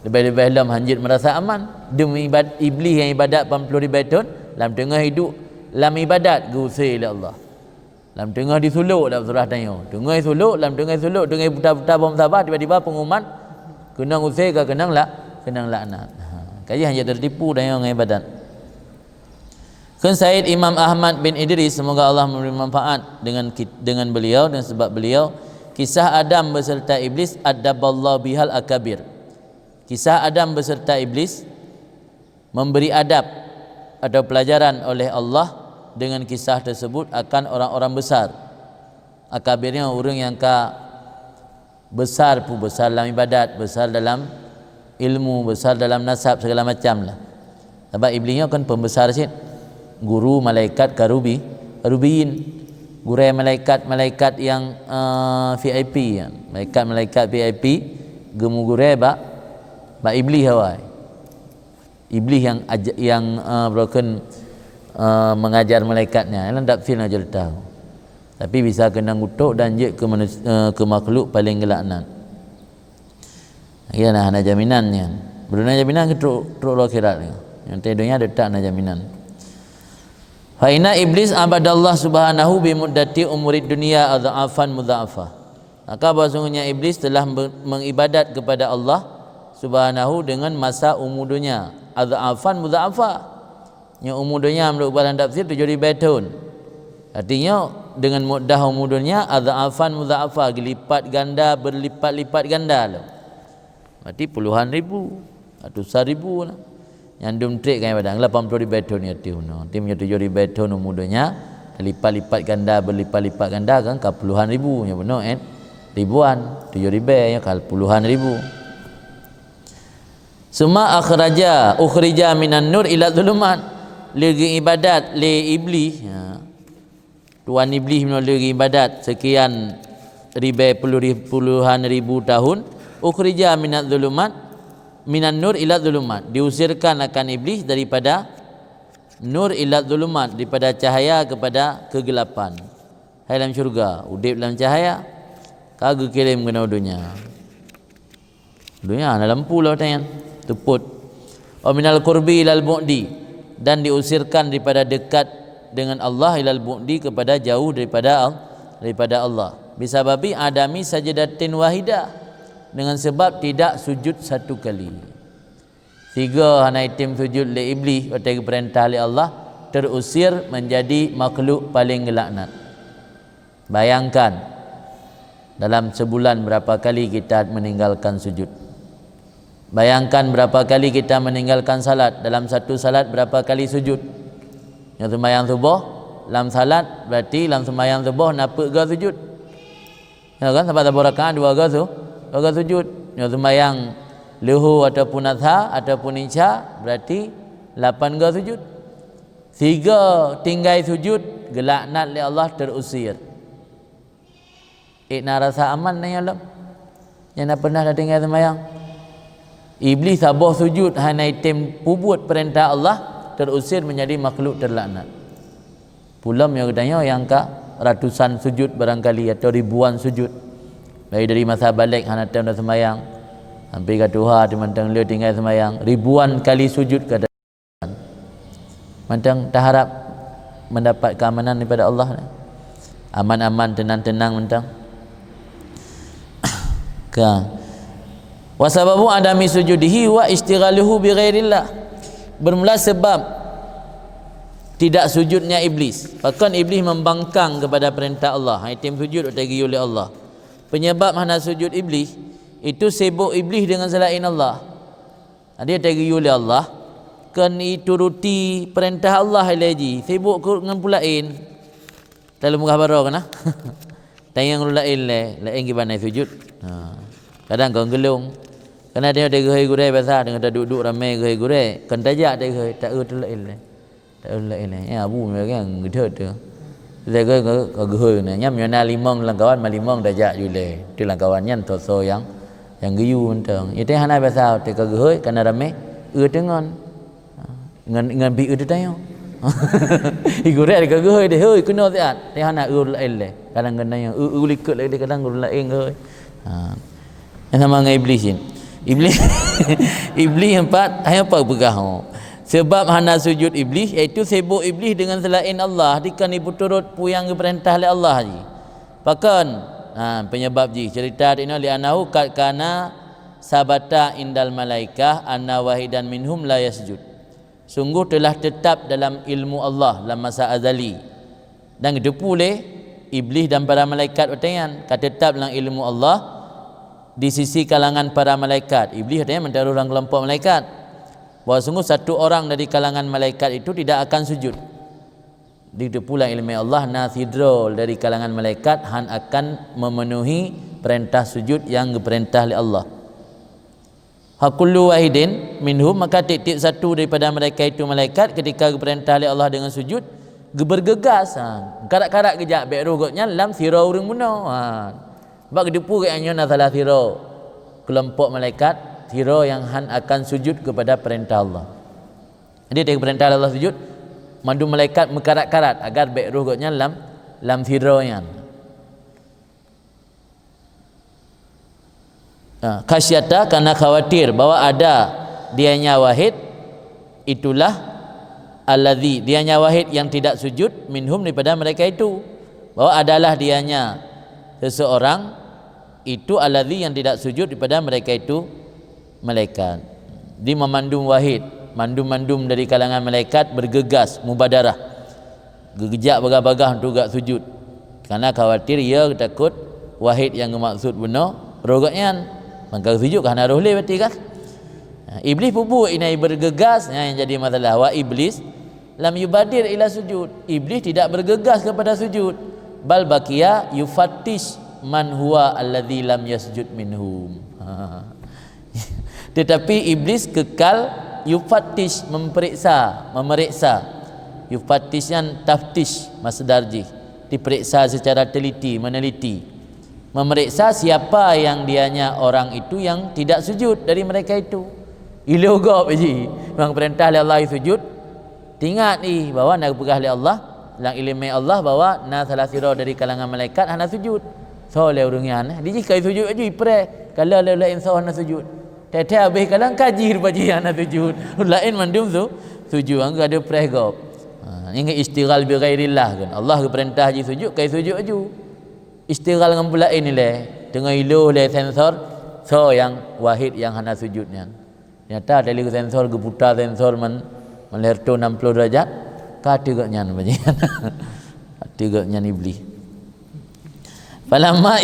lebih-lebih dalam hanjit merasa aman demi iblis yang ibadat 80,000 tahun dalam tengah hidup dalam ibadat gusir oleh Allah. Dalam tengah disuluk dalam surah tanya. Tengah disuluk, dalam tengah disuluk, tengah putar-putar bom sabar, tiba-tiba pengumuman kena usir ke kena laknat. Kaji hanya tertipu dengan ibadat. Kan Said Imam Ahmad bin Idris, semoga Allah memberi manfaat dengan beliau, dan sebab beliau, kisah Adam beserta iblis adaballahu bihal akabir. Kisah Adam beserta iblis memberi adab atau pelajaran oleh Allah dengan kisah tersebut akan orang-orang besar. Akabirnya orang yang besar pun, besar dalam ibadat, besar dalam ilmu, besar dalam nasab, segala macam lah. Sebab iblisnya kan pembesar sikit. Guru malaikat karubiyin, guru malaikat yang VIP ya. Malaikat VIP gemu guru ba iblis hawai. Iblis yang broken mengajar malaikatnya. Yang tak feel aja tahu. Tapi bisa kena ngutuk dan je ke makhluk paling gelaknan. Iyalah ada jaminannya. Berduna jaminan ke teruk akhirat ni. Yang dunia ada tak na jaminan. Fa inna iblis abadallah subhanahu bi muddati umurid dunia adhafan mudha'afah. Maka bahasanya iblis telah mengibadat kepada Allah subhanahu dengan masa umur dunia adhafan mudha'afah. Yang umur dunia menurut bahan tafsir 7,000 tahun. Artinya dengan muddah umur dunia adhafan mudha'afah, lipat ganda berlipat-lipat ganda lah. Berarti puluhan ribu, ratusan ribu lah. Yang dum trik kan padang 80,000 tahun ni hati uno. Timnya 7,000 tahun umur dunia, lipat-lipat ganda berlipat-lipat ganda kan ke puluhan ribu nya benar ribuan, 7,000 ya kal puluhan ribu. Suma ukhrija minan nur ila dhulumat. Lagi ibadat li iblis ya. Tuan iblis melalui ibadat sekian puluhan ribu tahun, ukhrija minadz zulumat minan nur ila zulumat, diusirkan akan iblis daripada nur ila zulumat, daripada cahaya kepada kegelapan. Hai dalam syurga udip dalam cahaya, kagak kirim kena dunia ada lampu lah tanya teput. Wa minal qurbi ilal bu'di, dan diusirkan daripada dekat dengan Allah ilal bu'di, kepada jauh daripada Allah. Bisababi adami sajdatin wahidah, dengan sebab tidak sujud satu kali. 3 hana itim sujud li iblis ketika perintah oleh Allah, terusir menjadi makhluk paling gelaknat. Bayangkan dalam sebulan berapa kali kita meninggalkan sujud. Bayangkan berapa kali kita meninggalkan salat. Dalam satu salat berapa kali sujud. Yang sembahyang subuh dalam salat, berarti dalam sembahyang subuh napa ga sujud, ya kan, sampai 3 rakaat 2 ga sujud. Yang sembahyang luhur ataupun adha ataupun isya, berarti 8 ga sujud. 3 tinggal sujud, gelaknat oleh Allah, terusir. Nak rasa aman ni alam yang nak pernah dah tinggal sembahyang. Iblis sabah sujud hana item pubut perintah Allah, terusir menjadi makhluk terlaknat. Pulam yang katanya yang ka ratusan sujud barangkali atau ribuan sujud. Dari masa balik hana time dah sembahyang. Hampir ke Tuhan di mantang dia tinggal sembahyang, ribuan kali sujud ke Tuhan. Mantang tak harap mendapat keamanan daripada Allah. Aman-aman, tenang-tenang mantang. Wa sababu adami sujudihi wa istighaluhu bi ghairillah. Bermula sebab tidak sujudnya iblis, bahkan iblis membangkang kepada perintah Allah. Itim sujud utagi oleh Allah. Penyebab hana sujud iblis itu sibuk iblis dengan selain Allah. Dia utagi oleh Allah kan ituruti perintah Allah lagi, sibuk dengan pulain. Dalam muka bara kana. Tayang lain lain gimana sujud. Kadang kau gelung. Karena dia ada gehai gurai biasa dengan duduk ramai gehai gurai, kan tajak dia gehai tak tu lain. Tak lain. Ya abu kan gede tu. Dia gehai ni nyam nyana limong lang kawan malimong tajak jule. Tu lang kawan nyan toso yang geyu entang. Itu hana biasa te gehai kana ramai tengon. Ngan bi tu tayo. Gurai dia gehai dia hoi kena siat. Dia hana lain le. Kadang kena yang likut lagi kadang lain gehai. Yang sama dengan iblis ni. Iblis empat apa pegah. Sebab hana sujud iblis, iaitu sibuk iblis dengan selain Allah, dikan ibu turut puyang perintah oleh Allah ji. Bahkan penyebab ji cerita ini li anahu kad kana sabata indal malaikah anna wahidan minhum la yasjud. Sungguh telah tetap dalam ilmu Allah dalam masa azali. Dan itu pula iblis dan para malaikat watayan tetap dalam ilmu Allah di sisi kalangan para malaikat. Iblis katanya mentaruh orang kelompok malaikat, bahawa sungguh satu orang dari kalangan malaikat itu tidak akan sujud. Itu pula ilmu Allah nasidrol dari kalangan malaikat han akan memenuhi perintah sujud yang diperintah oleh Allah. Hakullu wahidin minhum, maka titik satu daripada mereka itu malaikat ketika diperintah oleh Allah dengan sujud bergegas. Karak-karak kejap baik rogotnya lam sirau urang muno. Sebab kedepu kayaknya nak salah siro kelompok malaikat siro yang han akan sujud kepada perintah Allah. Jadi dari perintah Allah sujud, mandu malaikat mekarat-karat agar baik rogotnya lam siro yang khasyata, karena khawatir bahwa ada dianya wahid, itulah alladzi, dianya wahid yang tidak sujud, minhum daripada mereka itu, bahwa adalah dianya seseorang itu alladzi yang tidak sujud daripada mereka itu malaikat. Di memandum wahid, mandum-mandum dari kalangan malaikat bergegas mubadarah, gegejak bagah-bagah untuk gak sujud, karena khawatir ia takut wahid yang maksud benar rogatnya, maka sujud kan harus boleh berarti kan. Iblis pupuk ini bergegas, yang jadi masalah. Wa iblis lam yubadir ila sujud, iblis tidak bergegas kepada sujud, bal baqiya yufattish man huwa alladzi lam yasjud minhum. Tetapi iblis kekal yufattish, memeriksa. Yufattishan taftish masdarji, diperiksa secara teliti, meneliti, memeriksa siapa yang dianya orang itu yang tidak sujud dari mereka itu. Ila ugap je memang perintah oleh Allah sujud, ingat ni bahawa nak pegah oleh Allah lang ilmi Allah bahawa na salah sira dari kalangan malaikat hana sujud. So le urungan dia jika sujud aja ipre kalau le insaf hana sujud, tete habis kalang kaji baji hana sujud lain mandum tu sujud angga ada preh gop. Ini istighal bi ghairillah kan, Allah ke perintah je sujud kai sujud aja, istighal dengan pula ini le dengan iluh le sensor so yang wahid yang hana sujudnya. Nyata dari sensor geputar sensor melerto 60 derajat katigaknya bajian. Katigaknya iblis. Falamma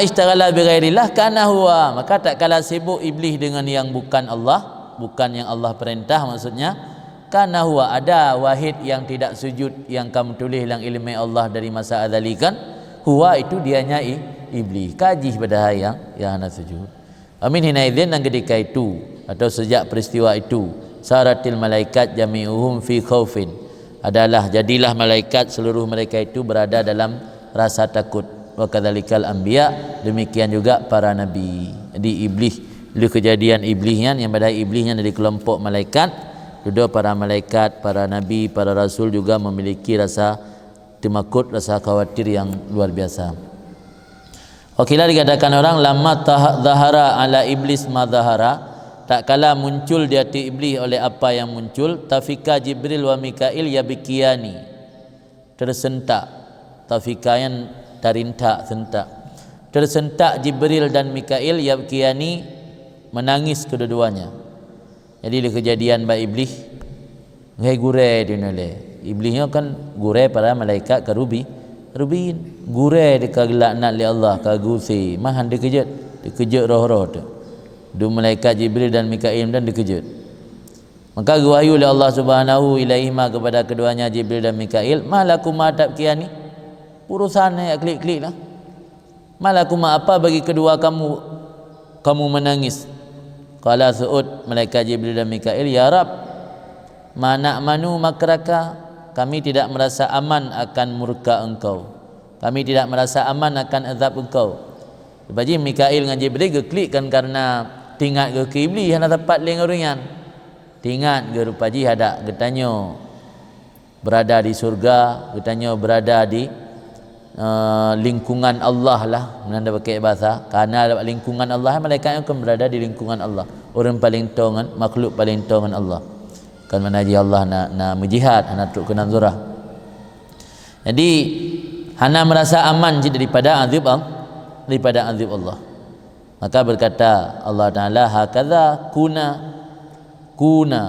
istaghala bi ghairillah kana huwa, maka tak kala sibuk iblis dengan yang bukan Allah, bukan yang Allah perintah maksudnya, kana huwa, ada wahid yang tidak sujud yang kamu tulis dalam ilmu Allah dari masa azali kan, huwa itu dianya iblis, kaji pada yang hana sujud. Amin hinaidin dan ketika itu atau sejak peristiwa itu, saratil malaikat jami'uhum fi khaufin, adalah jadilah malaikat seluruh mereka itu berada dalam rasa takut. Wa kadzalikal anbiya, demikian juga para nabi. Jadi iblis, dulu kejadian iblisnya yang pada iblisnya dari kelompok malaikat, duduk para malaikat, para nabi, para rasul juga memiliki rasa takut, rasa khawatir yang luar biasa. Wakilah dikatakan orang lama zahara ala iblis ma zahara, tak kala muncul di hati iblis oleh apa yang muncul, tafika Jibril wa Mikail yabkiyani, tersentak, tafika yang tarintak, sentak, tersentak Jibril dan Mikail yabkiyani, menangis kedua-duanya. Jadi di kejadian ba iblis ngai gure dinale, iblisnya kan gure para malaikat kerubi Rubin gure dekat laknat li Allah kagusi mahan dikejut roh-roh tu. Du malaikat Jibril dan Mikail dan dikejut. Maka wahyu oleh Allah Subhanahu ilaihima kepada keduanya Jibril dan Mikail, malakum tabkiyani, urusannya klik-klik lah. Malakum apa bagi kedua kamu menangis? Qala su'ud malaikat Jibril dan Mikail, ya Rab, mana manu makraka, kami tidak merasa aman akan murka engkau, kami tidak merasa aman akan azab engkau. Baji Mikail dengan Jibril geklikkan karena tingat ke iblis hana tepat leng oringan, tingat ke rupaji ada getanyo berada di surga, getanyo berada di lingkungan Allah lah, menanda pakai bahasa karena lingkungan Allah, malaikat yang akan berada di lingkungan Allah, orang paling tongan, makhluk paling tongan Allah kan menaji Allah nak menjihad, nak tuk kena zurah. Jadi hana merasa aman daripada azab Allah. Maka berkata Allah Taala, hakadha kuna,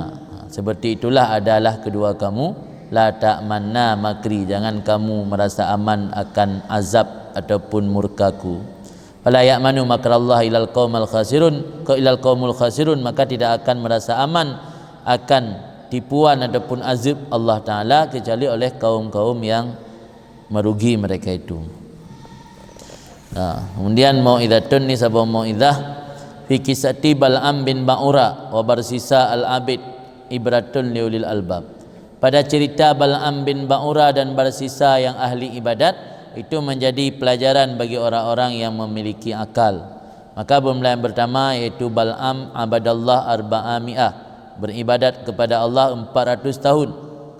seperti itulah adalah kedua kamu, la ta'manna makri, jangan kamu merasa aman akan azab ataupun murkaku. Fala ya'manu makrallah ilal qaumul khasirun, maka tidak akan merasa aman akan tipuan ataupun azab Allah Ta'ala kecuali oleh kaum-kaum yang merugi mereka itu. Kemudian mau'idatun ni sebuah mau'idah fi kisati Bal'am bin Ba'ura wa barsisa al-abid ibratun liulil albab. Pada cerita Bal'am bin Ba'ura dan Barsisa yang ahli ibadat, itu menjadi pelajaran bagi orang-orang yang memiliki akal. Maka yang pertama yaitu Bal'am abadallah arba'ami'ah, beribadat kepada Allah 400 tahun.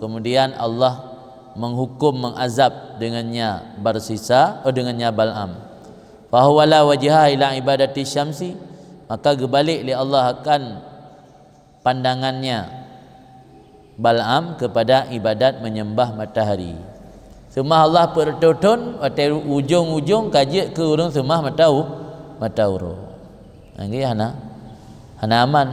Kemudian Allah menghukum, mengazab dengannya Barsisa, dengannya Bal'am. Fahuwala wajha ila ibadati syamsi, maka gebalik li Allah akan pandangannya Bal'am kepada ibadat menyembah matahari. Sembah Allah pertutun atau ujung-ujung kajik ke urang sembah matahari. Angge hana aman.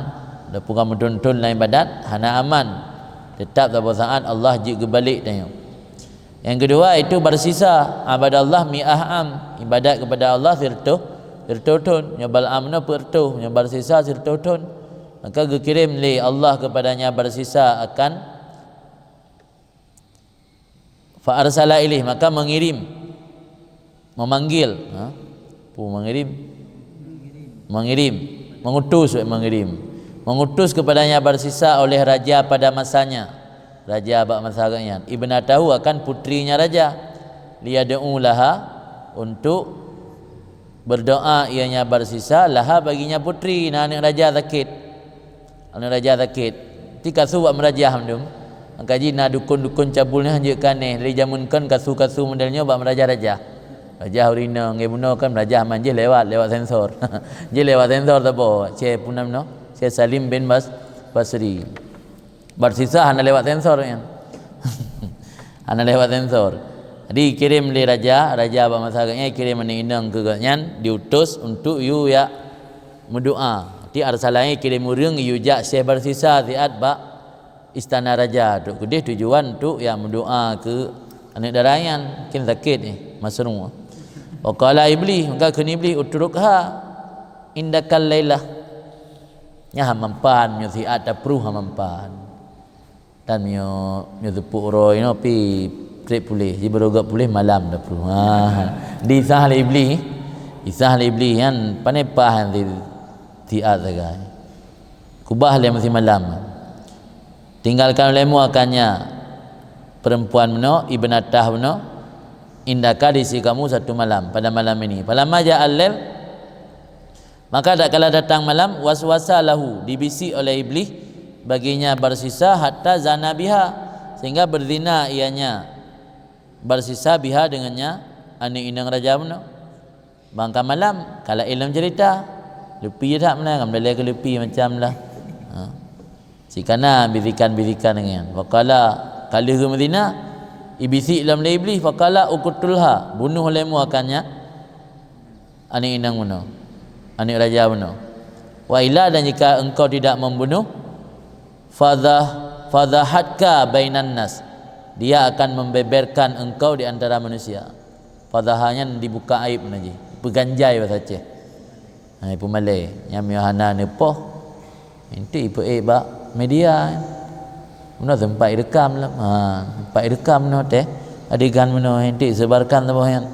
Dah pulang metuntun lain ibadat hana aman. Tetap pada saat Allah jik gebalik tanya. Yang kedua itu bersisa ibadat Allah mi'ah am, ibadat kepada Allah sirtutun, nya Bal'am na pertu, nya bersisa sirtutun. Maka dikirim li Allah kepadanya bersisa akan fa arsala ilaih, maka mengirim, memanggil, mengutus kepadanya bersisa oleh raja pada masanya, raja bak masanya, ibnatahu akan putrinya raja, liyad'u laha, untuk berdoa ianya bersisa laha baginya putri, anak raja sakit. Anak raja sakit tika su buat merajah mendum angkaji na dukun-dukun cabulnya hanje kaneh dari jamun kan kasu-kasu modelnya buat meraja-raja raja urina ngai buno kan merajah manje lewat sensor je lewat sensor tabo ce punam no ce Salim bin Basri bersisa hana lewat sensor kan hana lewat sensor. Jadi kirim li raja buat masaknya kirim ni inang ke ganyan diutus untuk you ya mendoa. Ti arsalai kirim urang yuja syekh bersisa ziat ba istana raja tu kedih tujuan tu yang mendoa ke anak darayan kin sakit ni masru. Wa qala iblis, maka kun iblis utrukha indakal lailah. Nya hamampan nyo ziat apru hamampan. Dan nyo tepuk roi no pi trip pulih ji berogak pulih malam dah pru. Di sahal iblis kan panepahan tiat sagai kubah le masih malam tinggalkan lemu akannya perempuan meno ibnatah meno indaka di si kamu satu malam pada malam ini falamma ja'al lail, maka tak kala datang malam waswasa lahu, dibisi oleh iblis baginya bersisa hatta zana biha, sehingga berzina ianya bersisa biha dengannya anak inang raja meno. Bangka malam kala ilmu cerita lepi tak mana kam dalai ke lepi macam lah sikana birikan dengan waqala kali ke Madinah ibisi dalam iblis faqala uqtulha, bunuh lemu akannya anak inang meno anak raja meno wa ila, dan jika engkau tidak membunuh fadhahatka bainan nas, dia akan membeberkan engkau di antara manusia. Fadhahanya dibuka aib naji peganjai bahasa Aceh. Hai pumalai yang Yohana nepoh inti ipo ba media meno tempat rekam lah tempat rekam no teh adegan meno inti sebarkan tabo yang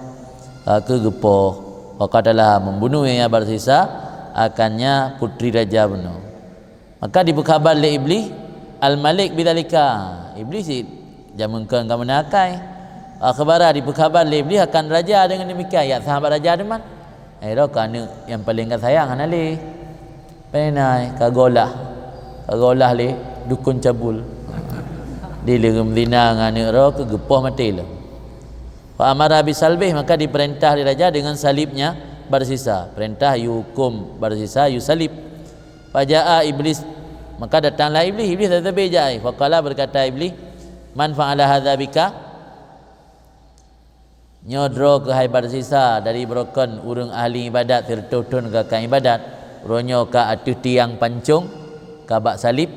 ke gepoh wakadalah membunuh yang bersisa akannya putri raja meno. Maka dibukhabar le iblis al-malik bidzalika, iblis jamunkan kamu nakai akhbara dibukhabar le iblis akan raja dengan demikian ya sahabat raja deman akhirnya kerana yang paling sayang anali penai kagolah le dukun cabul di legam zina ngane ro ke gepoh mati lah. Fa amara bisalbih, maka diperintah di raja dengan salibnya bersisa, perintah yukum bersisa yusalib. Fajaa iblis, maka datanglah iblis tetapi jai faqala, berkata iblis, man fa'ala hadza bika, nyodro ke hai bersisa dari broken urang ahli ibadat tertutun ke kan ibadat ronyo ka atuh tiang pancung ka bak salib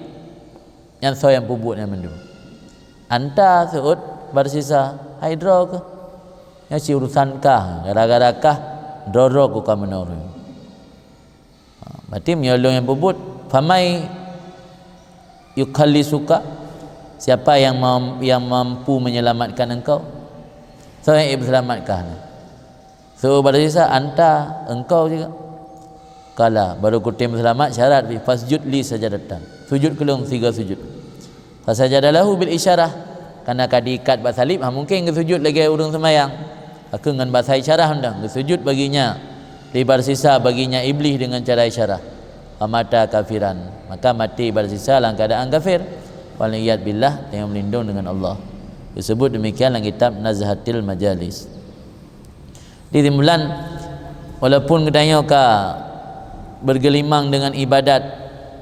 yang so yang pubut yang mendu anta seut bersisa hai dro ke nya si urusan kah gara-gara kah dro ku ka menor berarti menyolong yang pubut famai yukhallisuka, siapa yang mampu menyelamatkan engkau. So yang selamatkan. So bersisa anta, engkau juga. Kala baru kutim selamat syarat bi fasjud li sajadatan. Sujud kelung 3 sujud. Fasajadalahu bil isyarah. Karena kadikat basalib mungkin ke sujud lagi urang semayang. Aku dengan bahasa isyarah undang ke sujud baginya. Li bersisa baginya iblis dengan cara isyarah. Amata kafiran, maka mati bersisa dalam keadaan kafir. Waliyad billah, yang melindung dengan Allah. Disebut demikian dalam kitab Nazhatil Majalis. Di timbulan walaupun kedanya ka bergelimang dengan ibadat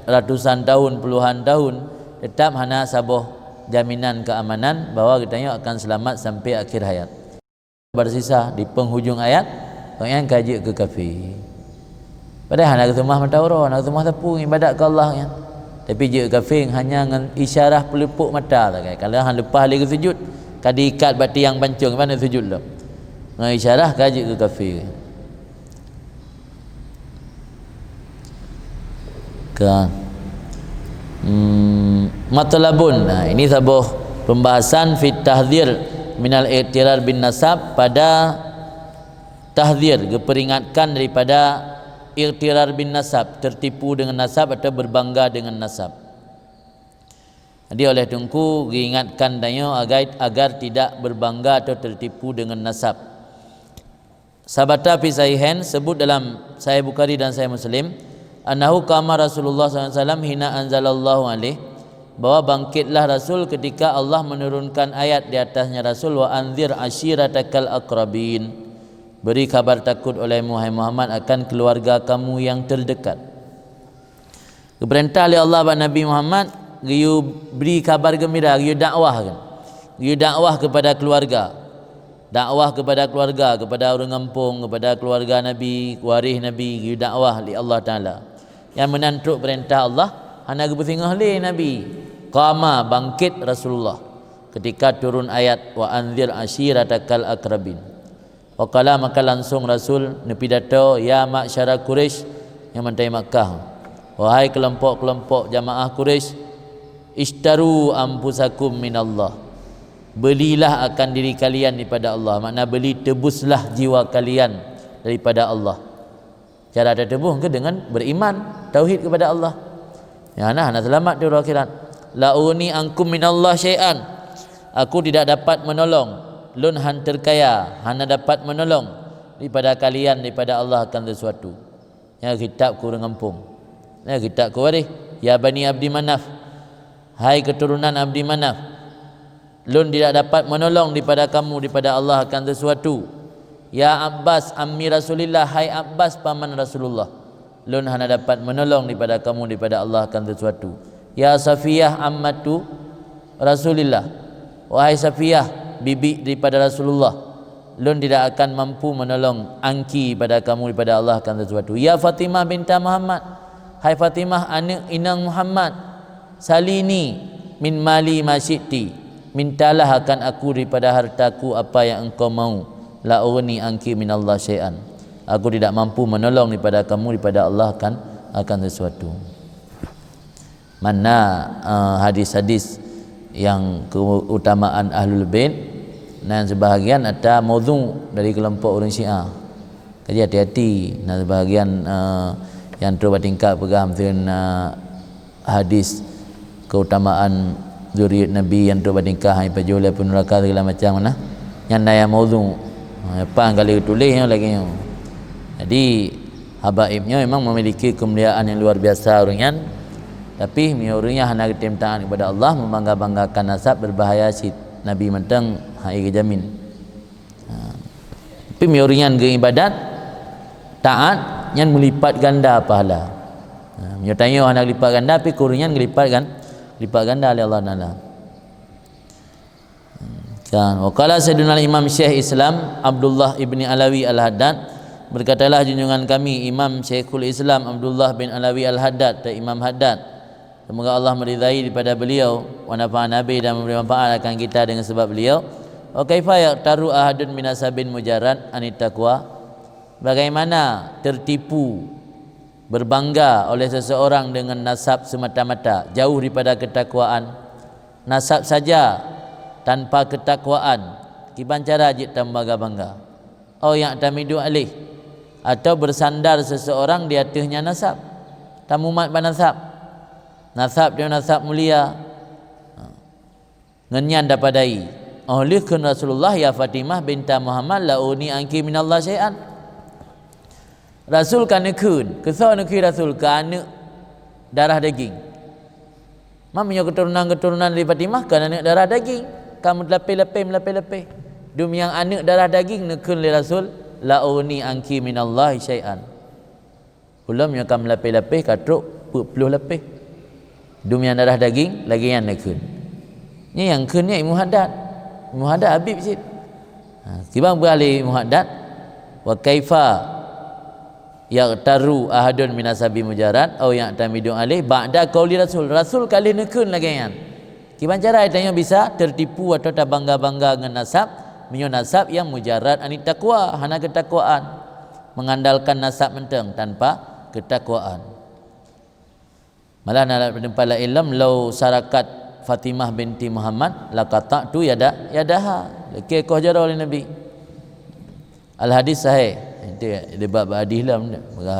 ratusan tahun, puluhan tahun, tetap hana sabuh jaminan keamanan bahawa kita akan selamat sampai akhir hayat. Bersisa di penghujung ayat yang kaji ke kafir. Padahal nak ketumah mata orang, nak ketumah tepung ibadat ke Allah kan. Tapi je kafir hanya dengan isyarah pelupuk mata tak kan. Kalau hang lepas lagi sujud, kadi ikat bati yang pancung mana sujud dah. Dengan isyarah kaji ke kafir. Kan. Matlabun. Nah, ini sebuah pembahasan fi tahdzir minal i'tirar bin nasab, pada tahdzir, keperingatkan daripada i'tirar bin nasab, tertipu dengan nasab atau berbangga dengan nasab. Jadi oleh tungku diingatkan danyo agar tidak berbangga atau tertipu dengan nasab. Sabata fi sahihain, sebut dalam Sahih Bukhari dan Sahih Muslim, annahu kama Rasulullah SAW hina anzalallahu alaihi, bahwa bangkitlah Rasul ketika Allah menurunkan ayat di atasnya Rasul, wa anzir ashiratakal aqrabin, beri kabar takut oleh Muhammad akan keluarga kamu yang terdekat. Diperintah oleh Allah kepada Nabi Muhammad, you beri kabar gembira, you dakwah kan, you dakwah kepada keluarga, dakwah kepada keluarga, kepada orang kampung, kepada keluarga Nabi, waris Nabi, you dakwah li Allah Taala. Yang menantuk perintah Allah hana bersinggah li Nabi. Qama, bangkit Rasulullah ketika turun ayat wa anzir ashiratakal aqrabin. Waqala, maka langsung Rasul nepidato, ya ma'syara Quraisy, yang mentai Makkah, wahai kelompok-kelompok jamaah Quraisy, ishtaru anfusakum minallah, belilah akan diri kalian daripada Allah. Makna beli, tebuslah jiwa kalian daripada Allah. Cara tebus ke dengan beriman tauhid kepada Allah. Ya nak selamat di akhirat. La uni ankum minallah syai'an, aku tidak dapat menolong, lun han terkaya hana dapat menolong daripada kalian daripada Allah akan sesuatu. Ya kitab ku orang kampung, ya kitab ku waris, ya bani Abdi Manaf, hai keturunan Abdi Manaf, lun tidak dapat menolong daripada kamu daripada Allah akan sesuatu. Ya Abbas ammi Rasulillah, hai Abbas paman Rasulullah, lun hana dapat menolong daripada kamu daripada Allah akan sesuatu. Ya Safiyah ammatu Rasulillah, wahai Safiyah bibi daripada Rasulullah, lun tidak akan mampu menolong angki pada kamu daripada Allah akan sesuatu. Ya Fatimah binta Muhammad, hai Fatimah anak inang Muhammad, salini min mali masyiti, mintalah akan aku daripada hartaku apa yang engkau mau. La ugni anki minallah syai'an, aku tidak mampu menolong daripada kamu daripada Allah akan sesuatu. Mana hadis-hadis yang keutamaan Ahlul Bait dan sebahagian ada maudhu dari kelompok orang Syiah. Jadi hati-hati, dan sebahagian yang terus tingkat pegang dengan hadis keutamaan zuriat Nabi yang terus tingkat hai pajulai penuraka segala macam mana yang naya maudhu apa kali tulisnya lagi. Jadi habaibnya memang memiliki kemuliaan yang luar biasa orangnya, tapi orangnya hanya ketimtaan kepada Allah, membangga-banggakan nasab, berbahaya si Nabi mentang hai kejamin. Tapi orangnya ke ibadat taat yang melipat ganda pahala. Menyertanya hanya lipat ganda, tapi orangnya lipat ganda oleh Allah Taala. Kan waqala sayyidina Imam Syekh Islam Abdullah ibni Alawi Al-Haddad, berkatalah junjungan kami Imam Syekhul Islam Abdullah bin Alawi Al-Haddad dan Imam Haddad, semoga Allah meridai daripada beliau, wa nafa'ana bihi, dan memberi manfaat akan kita dengan sebab beliau. Wa kaifa yaqtaru ahadun minasabin mujarrad anit taqwa, bagaimana tertipu berbangga oleh seseorang dengan nasab semata-mata jauh daripada ketakwaan. Nasab saja tanpa ketakwaan, kiban cara ajit bangga-bangga. Oh yang tamidu alih, atau bersandar seseorang di atasnya nasab, tamumat banasab, nasab dia nasab mulia, ngenyan dapadai. Oleh kerana Rasulullah, ya Fatimah binta Muhammad, la uni anki minallah syai'an. Rasul kan nekun, kesal nekun Rasul kan darah daging. Mamanya keturunan dari Fatimah kan anak darah daging. Kamu lepeh. Demi yang anak darah daging nekun li Rasul, la uni anki minallahi syai'an. Ulam yang akan melapis-lapis katruk puluh lapis. Dum yang darah daging lagi yang nak kun. Ni yang kun ni muhaddad. Muhaddad habib sikit. Kibang beralih muhaddad wa kaifa yaqtaru ahadun minasabi mujarrad au ya'tamidu alaih ba'da qauli rasul. Rasul kali nekun lagi yang. Kibang cara tanya bisa tertipu atau tak bangga-bangga dengan nasab, menyo nasab yang mujarrad anit taqwa, hana ketakwaan. Mengandalkan nasab menteng tanpa ketakwaan. Malah nak penempala ilm lau sarakat Fatimah binti Muhammad laqata tu yadaha ke koh jara oleh Nabi. Al hadis sahih. Itu debat hadis lah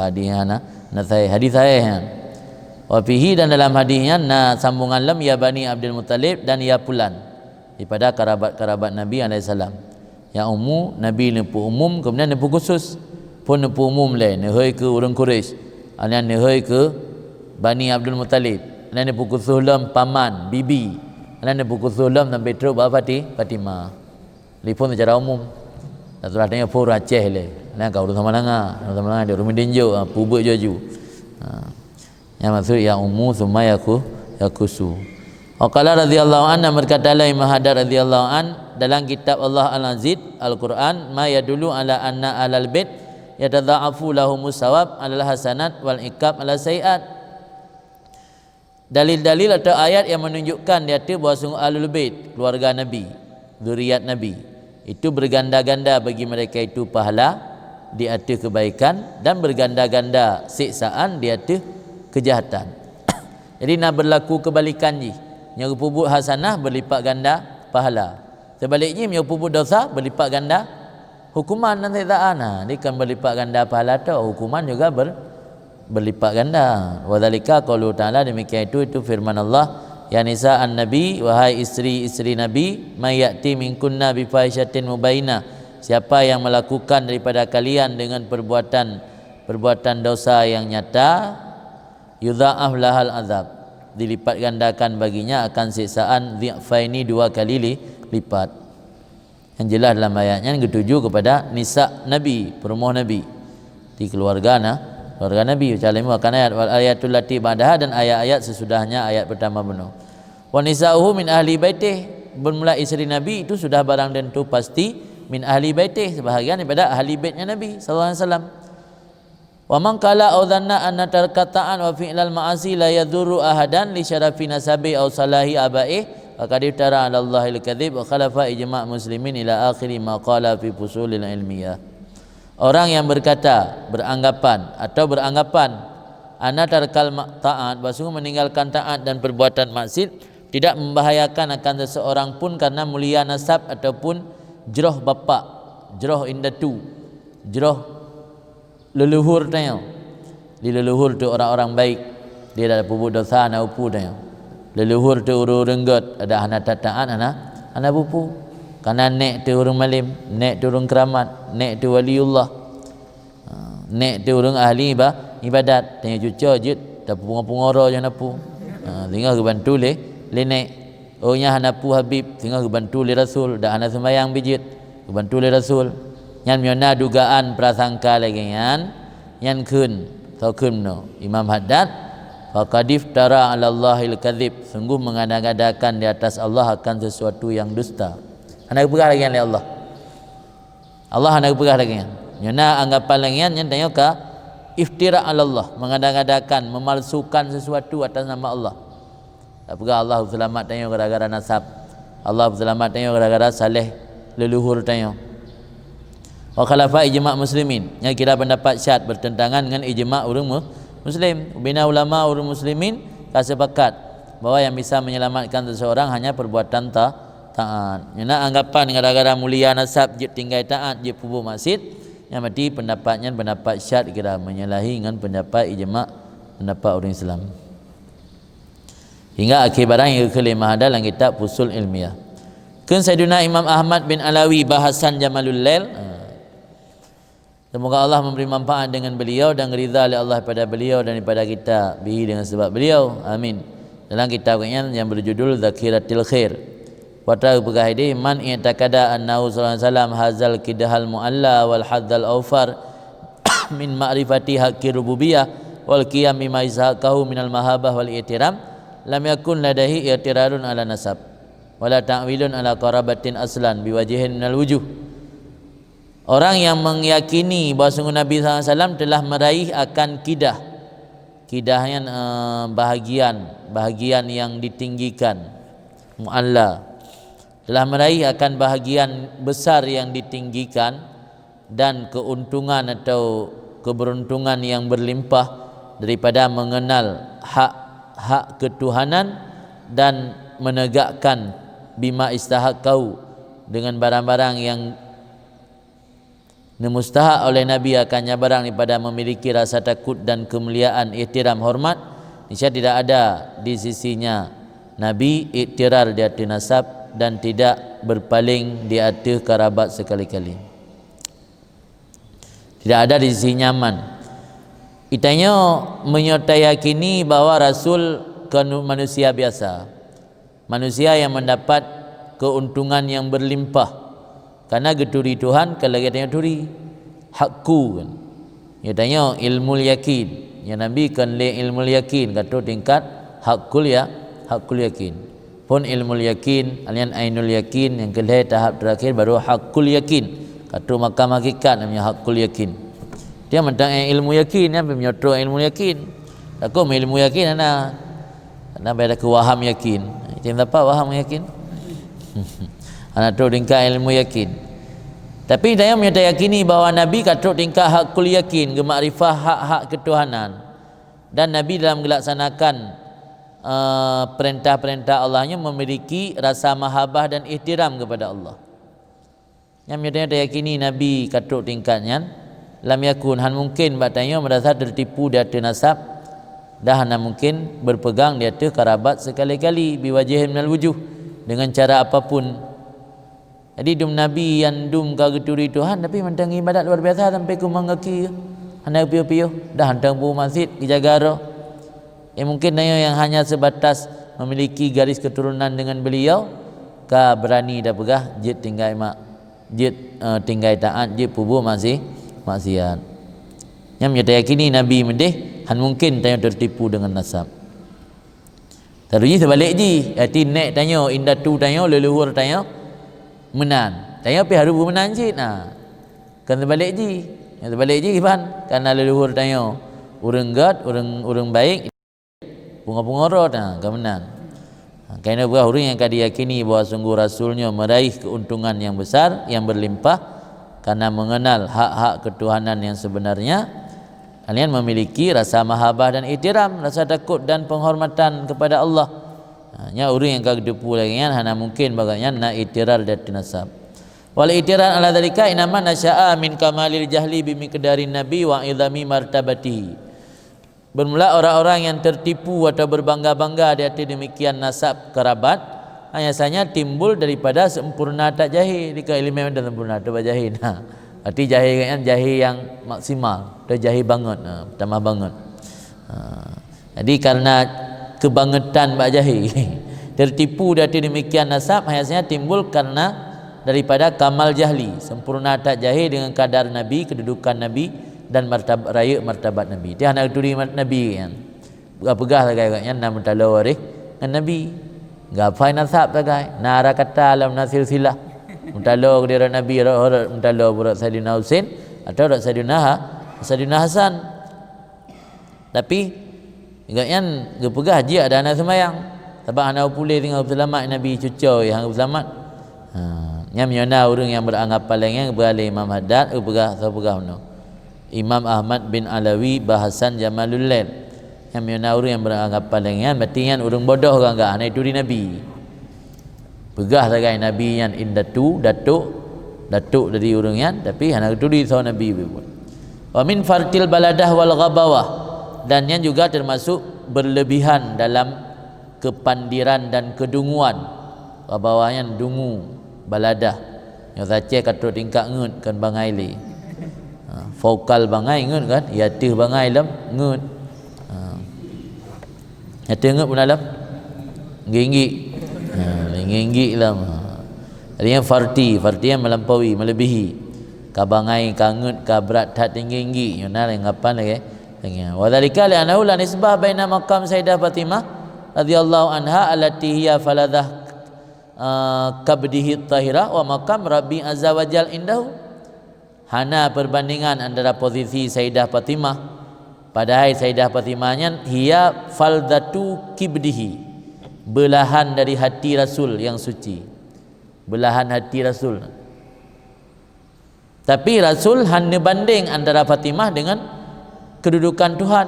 hadis hana sahih. Hadis sahih. Wa fihi dan dalam hadisnya sambungan lam ya Bani Abdul Muttalib dan ya Pulan daripada kerabat-kerabat Nabi alaihi salam. Yang umum Nabi nempu umum kemudian nempu khusus pun nempu umum lain nehoi ke orang Quraisy. Anian nehoi ke Bani Abdul Muttalib. Anian nempu khusus lam paman bibi. Anian nempu khusus lam dan Petrus bapa Fatimah. Lipun secara umum. Tak sudah tanya pur Aceh le. Anian kau sama langa di rumah denjo pubuk jaju. Yang maksud yang umum semua yakusu. Waqala radhiyallahu anhu berkata Imam Haddad radhiyallahu an dalam kitab Allah Al-Aziz Al-Quran ma yadullu ala anna alal bait yatadha'afu lahumus sawab alal hasanat wal iqab ala sayiat. Dalil-dalil atau ayat yang menunjukkan di atas bahawa sungguh ahlul bait keluarga Nabi, zuriat Nabi itu berganda-ganda bagi mereka itu pahala di atas kebaikan dan berganda-ganda siksaan di atas kejahatan. Jadi nak berlaku kebalikan je. Yang pupuk hasanah berlipat ganda pahala. Sebaliknya yang pupuk dosa berlipat ganda hukuman dan siksaan. Dia kan berlipat ganda pahala tu, hukuman juga berlipat ganda. Wa dzalika qaulu ta'ala, demikian itu firman Allah, ya nisa an-nabi, wahai isteri-isteri Nabi, may ya'ti minkunna bi fahishatin mubayyinah. Siapa yang melakukan daripada kalian dengan perbuatan dosa yang nyata, yudha'af lahal azab, dilipat gandakan baginya akan siksaan dhi'faini 2 kali lipat. Yang jelas dalam ayatnya yang ketujuh kepada nisa Nabi, perempuan Nabi di keluarga Nabi. Calimu akan ayat wal ayatul lati ba'daha dan ayat-ayat sesudahnya ayat pertama benar. Wa nisa'uhu min ahli baitih, bermula isteri Nabi itu sudah barang tentu pasti min ahli baitih, sebahagian daripada ahli baitnya Nabi sallallahu alaihi wasallam. Wa man qala aw dhanna anna tarkataan wa fi'lal ma'asi la yadurru ahadan li syarafi nasabi aw salahi abaih faqad iftara 'ala Allahil kadhib wa khalafa ijma' muslimin ila akhiri ma qala fi fusulil ilmiyah. Orang yang beranggapan anna tarkal taat, bahwa meninggalkan taat dan perbuatan maksiat tidak membahayakan akan seseorang pun karena mulia nasab ataupun jeroh bapa, jeroh indatu, jeroh leluhur tanya. Di leluhur tu orang-orang baik, dia ada pupuk dosa ana upu tanya. Leluhur tu urang renggot, ada anak taat ana pupu. Karena nek tu urang malim, nek tu urang keramat, nek tu waliullah. Nek tu urang ahli ibadat, tanya cucu jut dak punga-pungoro je napu. Tinggal ke bantu le nek. Oh nya hanapu habib, tinggal ke bantu le rasul, dak ana sembayang bijit, ke bantu le rasul. Yang miona dugaan prasangka lagi yang kun no Imam Haddad faqad iftara 'ala Allahil kadhib, sungguh mengada-ngadakan di atas Allah akan sesuatu yang dusta. Hendak perkara lagi oleh Allah hendak perkara lagi miona anggapan lagi yang tanya ka iftira 'ala Allah, mengada-ngadakan memalsukan sesuatu atas nama Allah. Tak perkara Allah selamat tanya gara-gara nasab, Allah selamat tanya gara-gara saleh leluhur tanya. Wa khalafa ijma' muslimin, yang kira pendapat syad bertentangan dengan ijma' orang muslim. Bina ulama orang muslimin sepakat bahawa yang bisa menyelamatkan seseorang hanya perbuatan taat. Yana anggapan gara-gara mulia nasab je tinggal taat je pupuk maksiat, yang mati pendapatnya pendapat syad kira menyalahi dengan pendapat ijma' pendapat orang Islam. Hingga akhir barang yang kelima ada dalam kitab Fusul Ilmiah. Kun Sayyidina Imam Ahmad bin Alawi bahasan Jamalul Lail. Semoga Allah memberi manfaat dengan beliau dan ridha oleh Allah pada beliau dan daripada kita bihi dengan sebab beliau. Amin. Dalam kitabnya yang berjudul Zakiratil Khair. Pada berkaitan man i'taqada annahu sallallahu alaihi wasallam hazal kidahal mualla wal hadzal awfar min ma'rifati haqqi rububiyah wal qiyam bima izhaqahu minal mahabbah wal i'tiram lam yakun ladaihi i'tirarun ala nasab wala ta'wilun ala qarabatin aslan biwajihin minal wujuh. Orang yang meyakini bahawa sungguh Nabi SAW telah meraih akan kidahnya bahagian yang ditinggikan, mu'alla, telah meraih akan bahagian besar yang ditinggikan dan keuntungan atau keberuntungan yang berlimpah daripada mengenal hak ketuhanan dan menegakkan bima istahaqau dengan barang-barang yang mustahak oleh Nabi akannya barang daripada memiliki rasa takut dan kemuliaan, ihtiram, hormat. Niscaya tidak ada di sisinya Nabi iktirar di atas nasab dan tidak berpaling di atas kerabat sekali-kali. Tidak ada di sisi nyaman. Itanya menyertai yakini bahawa Rasul manusia biasa, manusia yang mendapat keuntungan yang berlimpah karena geturi Tuhan. Kalau kita tanya turi hakku kan, dia tanya ilmu yakin, ya Nabi kan le ilmu yakin kata tingkat hakul yakin. Pun ilmu yakin alian ainul yakin, yang kedua tahap terakhir baru hakul yakin, kata makam hakikat namanya hakul yakin. Dia mentang ilmu yakin, dia menyotro ilmu yakin. Aku ilmu yakin ana beda ke waham yakin. Jangan apa waham yakin. Anak tu tingkah ilmu yakin. Tapi saya meyakini bahawa Nabi kata tingkah hakul yakin, gemakrifah hak-hak ketuhanan. Dan Nabi dalam melaksanakan perintah-perintah Allahnya memiliki rasa mahabbah dan ihtiram kepada Allah. Yang meyakini Nabi kata tingkatnya lam yakun han mungkin batanya merasa tertipu di atas nasab, dah hana mungkin berpegang di atas kerabat sekali-kali biwajihin minal wujuh, dengan cara apapun. Jadi dum Nabi yang dum kageturi Tuhan tapi mentang ibadat luar biasa sampai ku mangaki hana piu-piu dah hantang pu masjid dijaga. Mungkin yang hanya sebatas memiliki garis keturunan dengan beliau ka berani dah pegah jid tinggal mak jid tinggal taat jid pubu masih maksiat. Yang meyakini Nabi mendeh han mungkin tanya tertipu dengan nasab. Terus sebalik ji hati nek tanya indatu tanya leluhur tanya menan tanya pi haru menan cik nah kan terbalik ji yang terbalik ji ban karena leluhur tanya urang gat urang baik bunga-bunga nah kan menan kerana buah orang yang diyakini bahawa sungguh Rasulnya meraih keuntungan yang besar yang berlimpah karena mengenal hak-hak ketuhanan yang sebenarnya. Kalian memiliki rasa mahabbah dan ihtiram, rasa takut dan penghormatan kepada Allah. Hanya orang yang kagedepu lagi kan hana mungkin bagainya nak ihtirar dan nasab. Wal ihtirar ala dzalika inama nasya'a min kamalil jahli bi miqdarin nabi wa idami martabatihi. Bermula orang-orang yang tertipu atau berbangga-bangga di atas demikian nasab kerabat hanya saja timbul daripada sempurna tak jahil. Jika ilmu dan sempurna tak jahil. Arti jahil kan jahil yang maksimal, dah jahil banget, tambah banget. Jadi karena kebangetan bak jahil tertipu dari demikian nasab hanya timbul karena daripada kamal jahli, sempurna tak jahil dengan kadar Nabi, kedudukan Nabi dan martabat Nabi. Dia nak turi Nabi kan. Pegah agaknya nama talawari dengan Nabi. Gapai nasab tagai, nara kata alam nasil silah. Muntalo kedira Nabi muntalo burak Sayyidina Husain atau burak Sayyidina Hasan. Tapi agaknya gepegah haji ada anak semayang. Sebab anak pulih tinggal selamat Nabi cucau yang selamat. Yang menyana orang yang beranggapan yang beralih Imam Haddad pegah no. Imam Ahmad bin Alawi bahasan Jamalul Lail. Yang menyana orang yang beranggapan yang berarti yang orang bodoh kan enggak anak itu di Nabi. Pegah sagai Nabi yang indatu datuk dari orang yang tapi anak itu di saw Nabi pun. Wa min fartil baladah wal ghabawah, dan yang juga termasuk berlebihan dalam kepandiran dan kedunguan. Ghabawahnya dungu, baladah. Yang sace kata tingkak ngut kan bangai li. Vokal bangai ngut kan, yatih bangai lam ngut. Yatih ngut pun dalam nginggi. Nginggi lah. Jadi yang farti yang melampaui, melebihi. kabangai kangut kabrat tak tinggi-tinggi yuna lengapan lagi wa dzalika li annahu la nisbah baina maqam Sayyidah Fatimah radhiyallahu anha allati hiya faladah kabdihi tahira wa maqam Rabbi azza wajal indahu. Hana perbandingan antara posisi Sayyidah Fatimah, padahal Sayyidah Fatimahnya hiya faldatu kibdihi, belahan dari hati Rasul yang suci, belahan hati Rasul. Tapi Rasul hanya banding antara Fatimah dengan kedudukan Tuhan,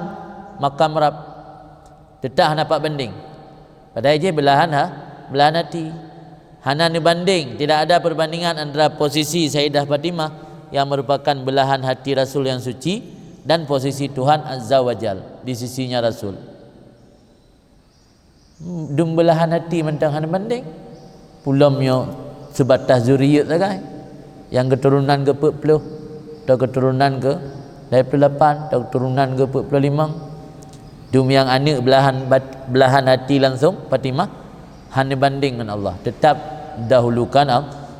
makam Rabb. Tetap dapat banding. Padahal je belahan hati. Hana banding, tidak ada perbandingan antara posisi Sayyidah Fatimah yang merupakan belahan hati Rasul yang suci dan posisi Tuhan Azza wa Jal di sisinya Rasul. Dum belahan hati mentang hana banding. Pulamnya sebatas zuriyat saja. Yang keturunan ke 40 atau keturunan ke 28 atau keturunan ke 45. Dum yang anak belahan hati langsung Fatimah hanya banding dengan Allah, tetap dahulukan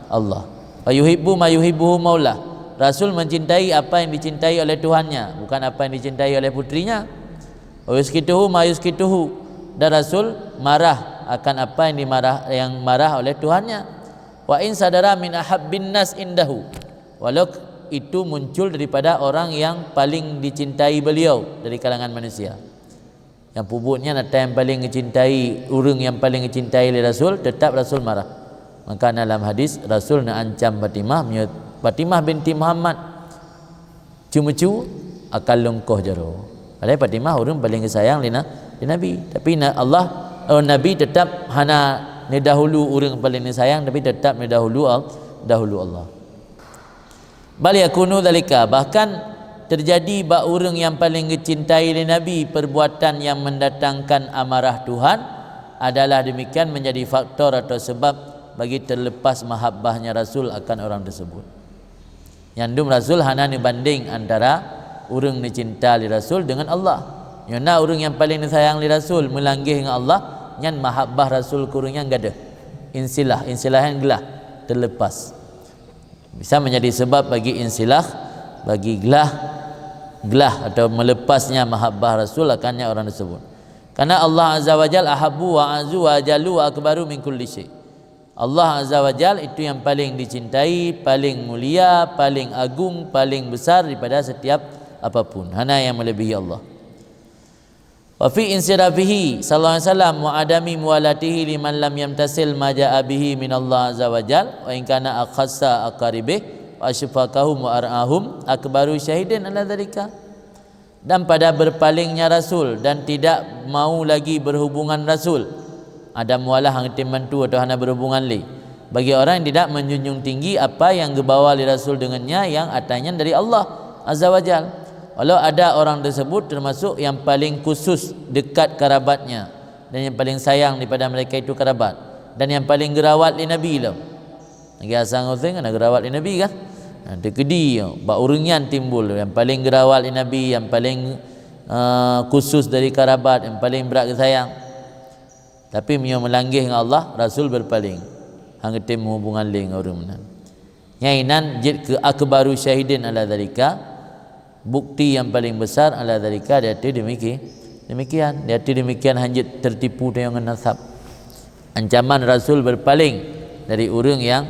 Allah. Ayuhibbu ma yuhibbuhu maulah. Rasul mencintai apa yang dicintai oleh Tuhannya, bukan apa yang dicintai oleh putrinya. Wa yuskituhu ma yuskituhu. Dan Rasul marah akan apa yang marah oleh Tuhannya. Wa in sadara min ahabbin nas indahu. Walau itu muncul daripada orang yang paling dicintai beliau dari kalangan manusia. Yang pupuknya nata yang paling mencintai, orang yang paling mencintai oleh Rasul, tetap Rasul marah. Maka dalam hadis Rasul nak ancam Fatimah binti Muhammad cuma-cuma akal lungkoh jaro. Padahal Fatimah orang paling sayang di Nabi. Tapi Nabi tetap hana dahulu orang paling sayang, tapi tetap dahulu Allah. Bal yakunu dzalika, bahkan terjadi bak orang yang paling dicintai oleh Nabi perbuatan yang mendatangkan amarah Tuhan adalah demikian menjadi faktor atau sebab bagi terlepas mahabbahnya Rasul akan orang tersebut. Yang Rasul hana banding antara orang dicinta oleh Rasul dengan Allah. Yang orang yang paling disayang oleh Rasul melanggih dengan Allah, yang mahabbah Rasul kurangnya enggak ada. Insilah yang gelah terlepas. Bisa menjadi sebab bagi insilah, bagi gelah atau melepasnya mahabbah Rasul akannya orang tersebut. Karena Allah Azza wa Jalla ahabbu wa azu wa jalu wa akbaru min kulli syai'. Allah Azza wa Jalla itu yang paling dicintai, paling mulia, paling agung, paling besar daripada setiap apapun. Hana yang melebihi Allah. Wa fi insirafihi sallallahu alaihi wasallam wa adami muwalatihi liman lam yamtasil ma jaa bihi min Allah Azza wa Jalla wa in kana akhassa aqaribih wa ashfaqahum wa ar'ahum akbaru syahidin ala dzalika. Dan pada berpalingnya Rasul dan tidak mau lagi berhubungan Rasul, ada mualah hang timantu atau hana berhubungan li, bagi orang yang tidak menjunjung tinggi apa yang dibawa oleh Rasul dengannya yang atanya dari Allah Azza wa Jalla. Walau ada orang tersebut termasuk yang paling khusus dekat kerabatnya dan yang paling sayang daripada mereka itu kerabat dan yang paling gerawat li Nabi lah. Lagi asal ngoteng kan gerawat li Nabi kan. Nanti kedi bak urungan timbul yang paling gerawat li Nabi, yang paling khusus dari kerabat, yang paling berat sayang. Tapi dia melanggih dengan Allah, Rasul berpaling. Hang ketim hubungan ling orang menan. Nyainan jid ke akbaru syahidin ala dzalika, bukti yang paling besar ala dzalika dia demikian. Dia demikian hanjit tertipu dengan nasab. Ancaman Rasul berpaling dari orang yang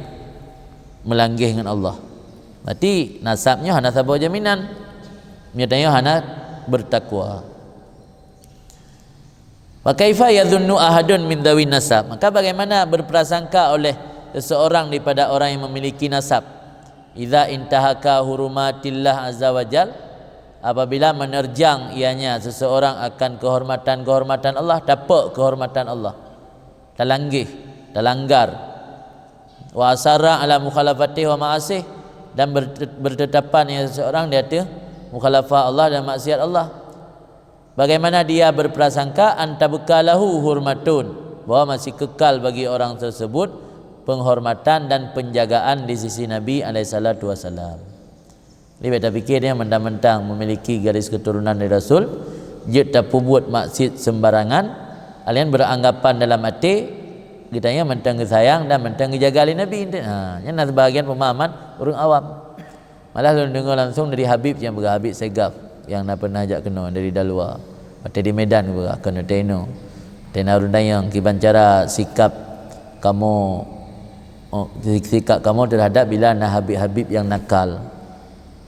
melanggih dengan Allah. Berarti nasabnya hana sabau jaminan. Nyatanya hana bertakwa. Wa kaifa yadhunnu ahadun min dawi nasab, maka bagaimana berprasangka oleh seseorang daripada orang yang memiliki nasab, idza intahaka hurumatillah azza wajal, apabila menerjang ianya seseorang akan kehormatan Allah, dapat kehormatan Allah, terlanggar, wa asara ala mukhalafatihi wa ma'asih, dan bertetapan seseorang di atas mukhalafah Allah dan maksiat Allah. Bagaimana dia berprasangka antabkalahu hurmatun, bahwa masih kekal bagi orang tersebut penghormatan dan penjagaan di sisi Nabi alaihissalatu wassalam. Jadi beta fikir dia mentang-mentang memiliki garis keturunan dari Rasul, dia tak buat maksiat sembarangan, kalian beranggapan dalam hati kitanya mentang sayang dan mentang jaga Nabi. Yang sebahagian pemahaman orang awam. Malah lu dengar langsung dari Habib yang Habib Segaf yang nak pernah ajak kena dari Dalwa. Mati di Medan kena teno. Tena rundang kiban cara sikap kamu terhadap bila nak Habib yang nakal.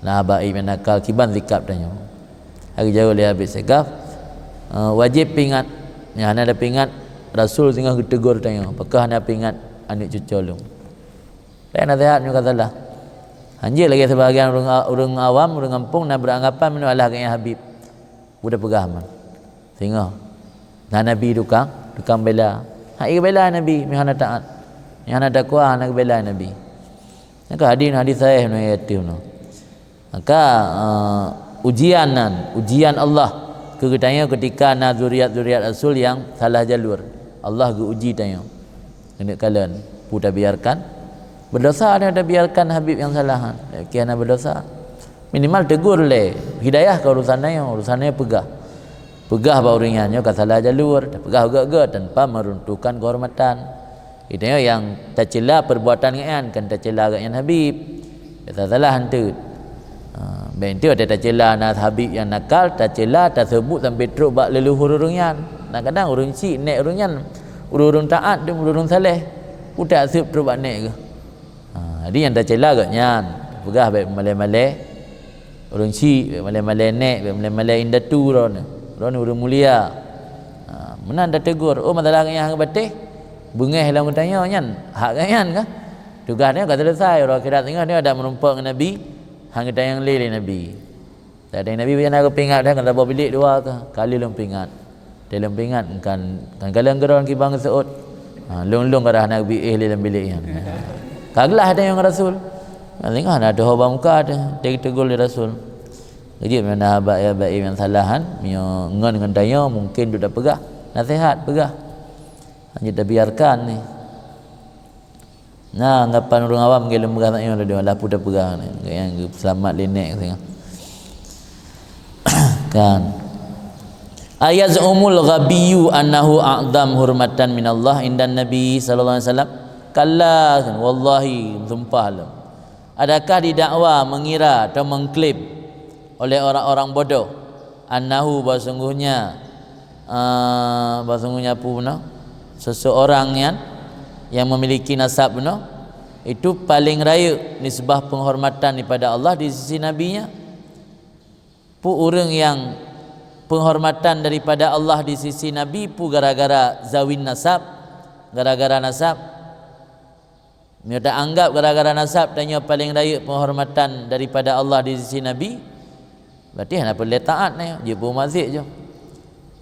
Nah Habib yang nakal kiban sikap tanya. Hari jauh oleh Habib Segaf wajib pingat. Yang ada pingat Rasul tengah tegur tanya. Apakah anda pingat anak cucu lu? Saya nasihat juga salah. Anjir lagi sebahagian orang awam, orang kampung nak beranggapan menulah kaya Habib. Udah pegah man. Tengok. Nah Nabi tukang bela. Hak bela Nabi, mihana taat. Mihana takwa nak bela Nabi. Maka hadis sahih no ayat no. Maka ujian Allah ketanya ketika na zuriat Rasul yang salah jalur. Allah uji tanya. Ini kalian pudah biarkan berdosa ada biarkan Habib yang salah. Kiana berdosa. Minimal tegur le. Hidayah ke urusannya pegah bauringannya ke salah jalur, pegah gak tanpa meruntuhkan kehormatan. Itu yang tercela perbuatan kan tercela yang Habib. Kata salah hantu. Bentiu ada tercela nak Habib yang nakal, tercela tersebut sampai teruk bak leluhur urungan. Kadang urung cik nek urungan, urung taat dia urung saleh. Udah asip teruk bak nek ke. Jadi yang tercela agaknya pegah baik malai-malai orang cik malai-malai nek malai-malai indatu ron urang mulia menan dah tegur masalah yang batih bengeh dalam tanya nyan hak kan tugasnya kata selesai orang kira tengah dia ada menumpang Nabi hang tayang lele Nabi tak ada Nabi yang aku pingat dah kata bawa bilik dua ke kali lom pingat dalam pingat kan kalian geron ki bang seut long-long kada Nabi dalam bilik yang kaglah ada yang Rasul. Tengok ada hoba muka ada tegur di Rasul. Jadi mana baik yang salahan, mio ngon dengan tanya mungkin sudah pegah, nasihat pegah. Hanya dah biarkan ni. Nah, anggapan orang awam gelem pegah tanya dia lah dah pegah ni. Yang selamat lenek tengok. Kan. Ayazumul ghabiyyu annahu a'zam hurmatan minallah indan Nabi sallallahu alaihi wasallam. Kalla wallahi sumpahlah. Adakah didakwa mengira atau mengklaim oleh orang-orang bodoh annahu bahasungguhnya seseorang yang memiliki nasab itu paling raya nisbah penghormatan kepada Allah di sisi nabinya. Pu orang yang penghormatan daripada Allah di sisi nabi pu gara-gara zawin nasab, gara-gara nasab. Dia tak anggap gara-gara nasab tanya paling raya penghormatan daripada Allah di sisi Nabi. Berarti hendak boleh taat ni. Dia pun mazid je.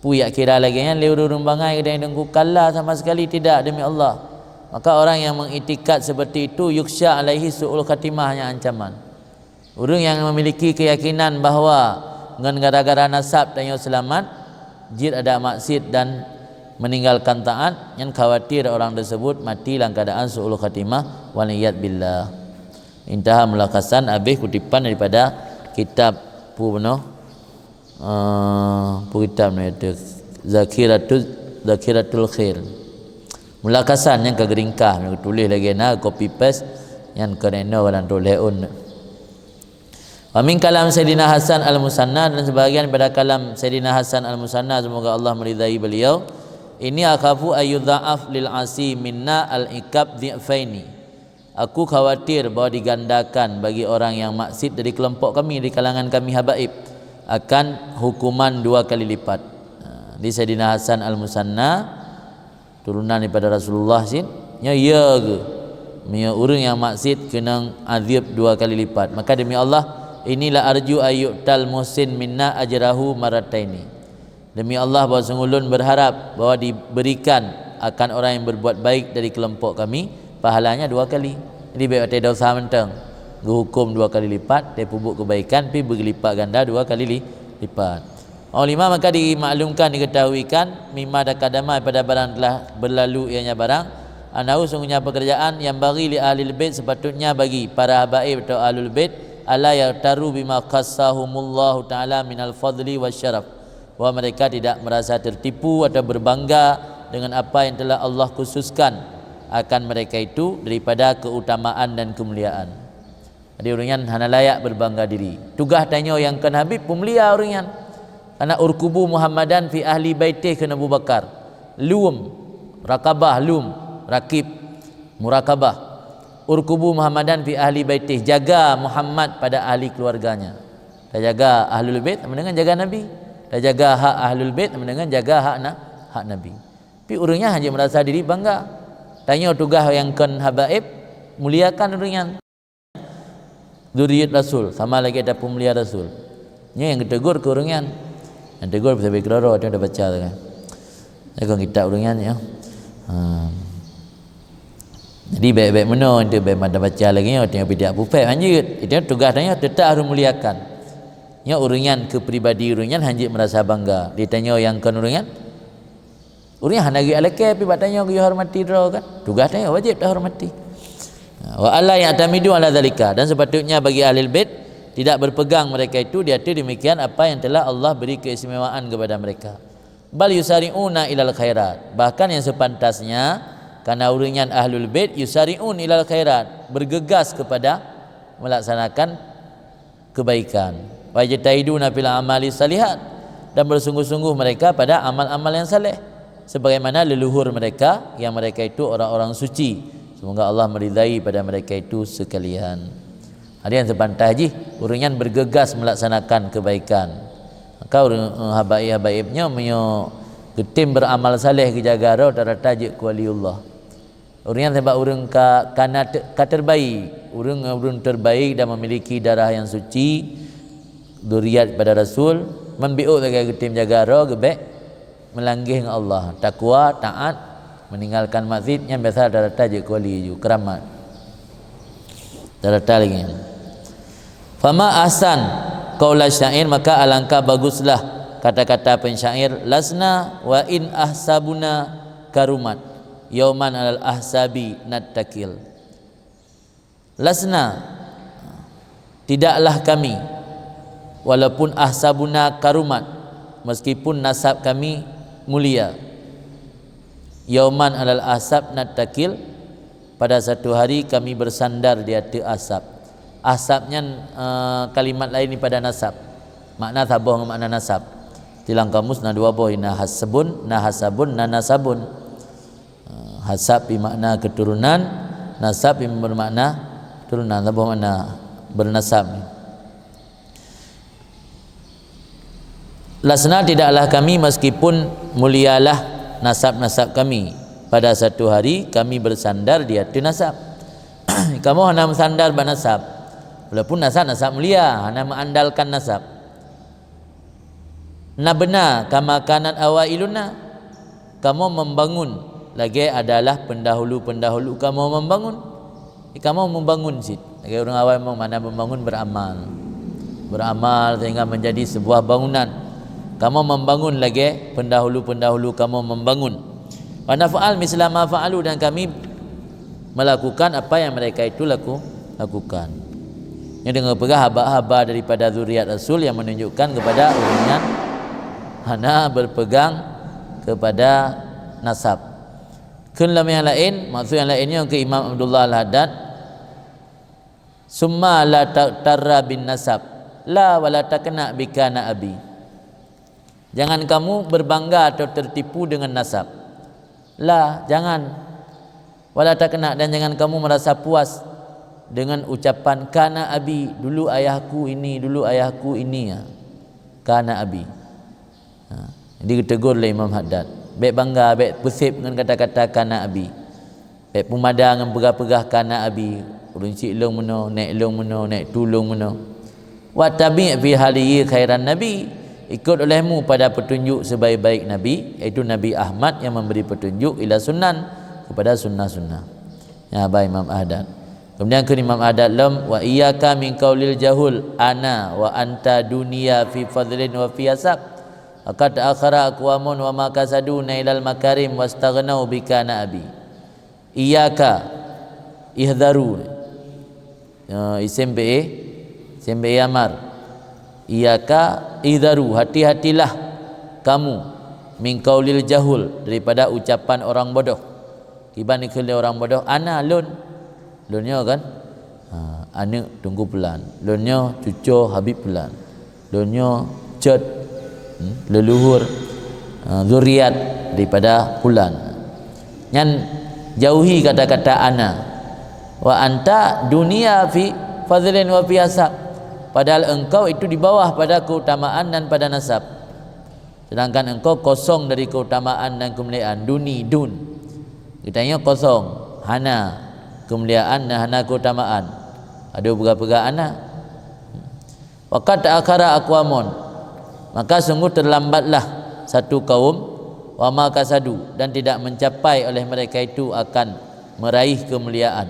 Puyak kira lagi kan lewurung bangai kedai dengku kalah sama sekali tidak demi Allah. Maka orang yang mengiktikad seperti itu yuksya alaihi su'ul khatimahnya ancaman. Orang yang memiliki keyakinan bahawa dengan gara-gara nasab tanya selamat, jid ada maksiat dan meninggalkan taat, yang khawatir orang tersebut mati dalam keadaan su'ul khatimah waliyat billah. Intaha mulakasan habis kutipan daripada kitab kitab ni itu Zakiratul Khair. Mulakasan yang kegeringkah yang tulis lagi copy paste yang kerana orang tulis Wa min kalam Sayyidina Hasan Al-Musanna, dan sebahagian pada kalam Sayyidina Hasan Al-Musanna, semoga Allah meridai beliau. Ini akhafu ayyudha'af lil asi minna al-ikab dhi'faini. Aku khawatir bahawa digandakan bagi orang yang maksiat dari kelompok kami, di kalangan kami habaib, akan hukuman 2 kali lipat. Di Sayyidina Hasan Al-Musanna, turunan daripada Rasulullah sin, ya ke mia orang yang maksiat kena azab 2 kali lipat. Maka demi Allah, inilah arju ayyutal muhsin minna ajrahu marataini. Demi Allah bahawa sungulun berharap bahawa diberikan akan orang yang berbuat baik dari kelompok kami pahalanya 2 kali. Jadi baik ada dosa mentang dihukum 2 kali lipat, dia pubuk kebaikan pi berlipat ganda 2 kali lipat. Ulama maka dimaklumkan, diketahuikan mimma dakadama pada barang telah berlalu ianya barang anahu sungguhnya pekerjaan yang bagi li ahlil bait, sepatutnya bagi para habaib atau ahlul bait ala yartaru bima qassahumullahu taala minal fadli wasyaraf, bahawa mereka tidak merasa tertipu atau berbangga dengan apa yang telah Allah khususkan akan mereka itu daripada keutamaan dan kemuliaan. Ada orang hana layak berbangga diri. Tugas tanya yang kan Habib pemulia orang karena urkubu Muhammadan fi ahli baitih ke Abu Bakar. Lum, rakabah, lum, rakib, murakabah. Urkubu Muhammadan fi ahli baitih, jaga Muhammad pada ahli keluarganya. Dah jaga ahlul bait sama dengan jaga Nabi. Dah jaga hak ahlul bait sama dengan jaga hak Nabi. Tapi orangnya hanya merasa diri bangga. Tanya tugas yang kan habaib, muliakan orangnya. Zuriat Rasul, sama lagi ada pemulia Rasul. Ini yang ditegur ke orangnya. Yang tegur bisa berkerara, dia dah baca tu kan. Aku kitab orangnya ya. Jadi baik-baik mana itu baik mana baca lagi ya, tengok tidak pupet lanjut. Itu tugasnya tetap harus muliakan. Ya orangnya kepribadi orangnya hanya merasa bangga. Ditanya yang kan orangnya. Orangnya hendak pergi alake tapi bertanya ke hormati dia kan. Tugasnya wajib dah hormati. Wa alla ya'tamidu ala zalika, dan sepatutnya bagi ahli bait tidak berpegang mereka itu di atas demikian apa yang telah Allah beri keistimewaan kepada mereka. Bal yusari'una ilal khairat, bahkan yang sepantasnya karena uringan ahlul bait yusari'un ilal khairat, bergegas kepada melaksanakan kebaikan. Wa yajtahiduna fil amali salihat, dan bersungguh-sungguh mereka pada amal-amal yang saleh sebagaimana leluhur mereka yang mereka itu orang-orang suci. Semoga Allah meridai pada mereka itu sekalian. Ada yang sepantas haji, orangnya bergegas melaksanakan kebaikan. Maka habaib-habaibnya menyo ketim beramal saleh ke jagara dan tajuk waliullah. Orangnya sebab orang kana terbaik, orang terbaik dan memiliki darah yang suci, zuriat pada Rasul, membiuk sebagai ketim jagara gebek melanggih dengan Allah, takwa, taat, meninggalkan maksiat yang biasa darata je kuali ju keramat darata lagi. Fama ahsan qaula syair, maka alangkah baguslah kata-kata pensyair. Lasna wa in ahsabuna karumat yauman alal ahsabi nattakil. Lasna, tidaklah kami, walaupun ahsabuna karumat, meskipun nasab kami mulia, yauman alal asab nattakil, pada satu hari kami bersandar di atas asab. Asabnya kalimat lain pada nasab, makna tabah dengan makna nasab. Tilang kamus na dua boh, na hasabun, na hasabun, na nasabun. Hasab bermakna keturunan, nasab bermakna turunan, tabah makna bernasab. Lasna, tidaklah kami, meskipun mulialah nasab-nasab kami, pada satu hari kami bersandar di atas nasab. Kamu hanya bersandar bernasab, walaupun nasab mulia, hanya mengandalkan nasab. Nabna kama kanat awailuna, kamu membangun lagi adalah pendahulu-pendahulu kamu membangun. Kamu membangun sih. Lagi orang awal memang mana membangun, beramal sehingga menjadi sebuah bangunan. Kamu membangun lagi, pendahulu-pendahulu kamu membangun. Wa nafa'al misla ma fa'alu, dan kami melakukan apa yang mereka itu lakukan. Ini dengan pegah haba-haba daripada zuriat Rasul yang menunjukkan kepada orangnya hana berpegang kepada nasab. Kelam yang lain, maksud yang lainnya ke Imam Abdullah Al-Haddad, summa la tarra bin nasab la wala takna bikana abi. Jangan kamu berbangga atau tertipu dengan nasab. La, jangan. Wala takna, dan jangan kamu merasa puas dengan ucapan kana abi, dulu ayahku ini, dulu ayahku ini ya. Kana abi. Jadi ditegur oleh Imam Haddad. Baik bangga, baik pusip dengan kata-kata kana abi. Baik pumadang dengan pegah-pegah kana abi. Runcik long meno, naik long meno, naik tulung meno. Wa tabi' fi haliyi khairan nabi. Ikut olehmu pada petunjuk sebaik-baik Nabi, iaitu Nabi Ahmad yang memberi petunjuk ila sunan, kepada sunnah-sunnah. Ya, baik Imam Haddad. Kemudian ke Imam Haddad lam wa iyyaka min qaulil jahul ana wa anta dunia fi fadlin wa fi asab. Aqad akhara aqwamun wa ma kasaduna ilal makarim wastaghnau bika nabi. Iyyaka ihdharu. Isim be amar. Iyaka idharu, hati-hatilah kamu, min qaulil jahul, daripada ucapan orang bodoh. Kiban ikhle orang bodoh, ana lunnya kan, anak tunggu pelan, lunyo cucu habib pelan, lunyo cet leluhur zuriat daripada pulan. Nyan jauhi kata-kata ana. Wa anta dunia fi fadlin wa fi hasab. Padahal engkau itu di bawah pada keutamaan dan pada nasab. Sedangkan engkau kosong dari keutamaan dan kemuliaan. Duni, dun. Kitanya kosong. Hana kemuliaan dan hana keutamaan. Ada pegah-pegah ana. Waqad akhara aqwamun. Maka sungguh terlambatlah satu kaum wa ma kasadu, dan tidak mencapai oleh mereka itu akan meraih kemuliaan.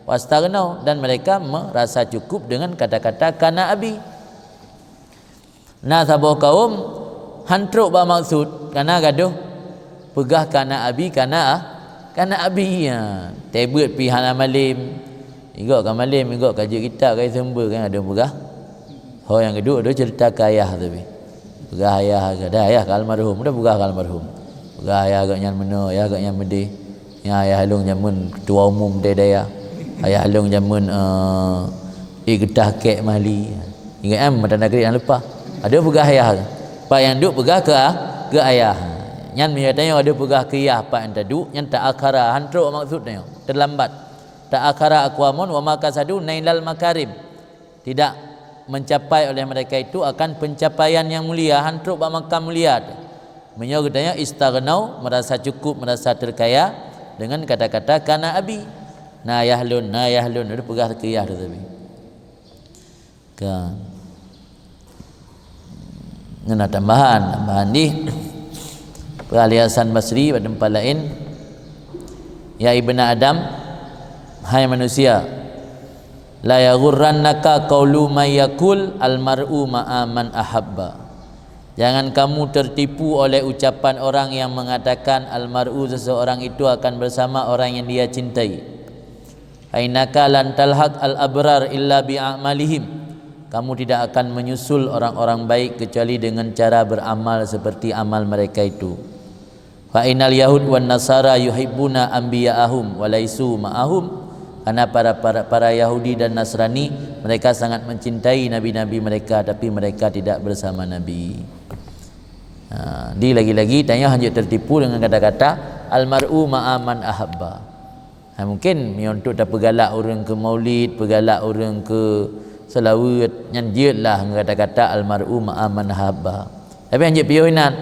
Wastaghnau, dan mereka merasa cukup dengan kata-kata kana abi. Nah sabuh kaum hantruk ba maksud kana gaduh pegah kana abi kana abi ya. Tebet pi hana malim. Igok ka malim, igok kaji kitab kai sumber kan ada pegah. Ho yang kedua ada cerita ke ayah tapi. Pegah ayah ada ayah ka almarhum, dah pegah ka almarhum. Pegah ayah agak nyan meno, ayah agak nyan medi. Ya ayah halung jamun ketua umum daya. Ayah halung jamun getah kek mali. Ingat mata negeri yang lepas. Ada pegah ayah. Pak yang duk pegah ke ayah. Nyan mi katanya ada pegah ke ayah pak yang taduk, nyan tak akhara hantruk maksudnya. Terlambat. Tak akhara aqwamun wa makasadu nailal makarim. Tidak mencapai oleh mereka itu akan pencapaian yang mulia, hantruk ba makam mulia. Menyo katanya istaghnau, merasa cukup, merasa terkaya dengan kata-kata kana abi. Na yahlun ada pegah ke ayah tetapi. Kan. Ngena tambahan ni peraliasan Basri pada tempat lain. Ya ibnu Adam, hai manusia, la yaghurrannaka qaulu may yaqul almar'u ma'a man ahabba. Jangan kamu tertipu oleh ucapan orang yang mengatakan almar'u, seseorang itu akan bersama orang yang dia cintai. Ainaka lan talhaq al-abrar illa bi'amalihim. Kamu tidak akan menyusul orang-orang baik kecuali dengan cara beramal seperti amal mereka itu. Fa innal yahud wan nasara yuhibbuna anbiya'ahum wa laisu ma'ahum. Karena para Yahudi dan Nasrani, mereka sangat mencintai nabi-nabi mereka, tapi mereka tidak bersama nabi. Di lagi-lagi tanya hanya tertipu dengan kata-kata almar'u ma'aman ahabba. Mungkin untuk tak pegalak orang ke maulid, pegalak orang ke selawat, yang jiatlah kata-kata almar'u ma'aman ahabba. Tapi hanya piyoinan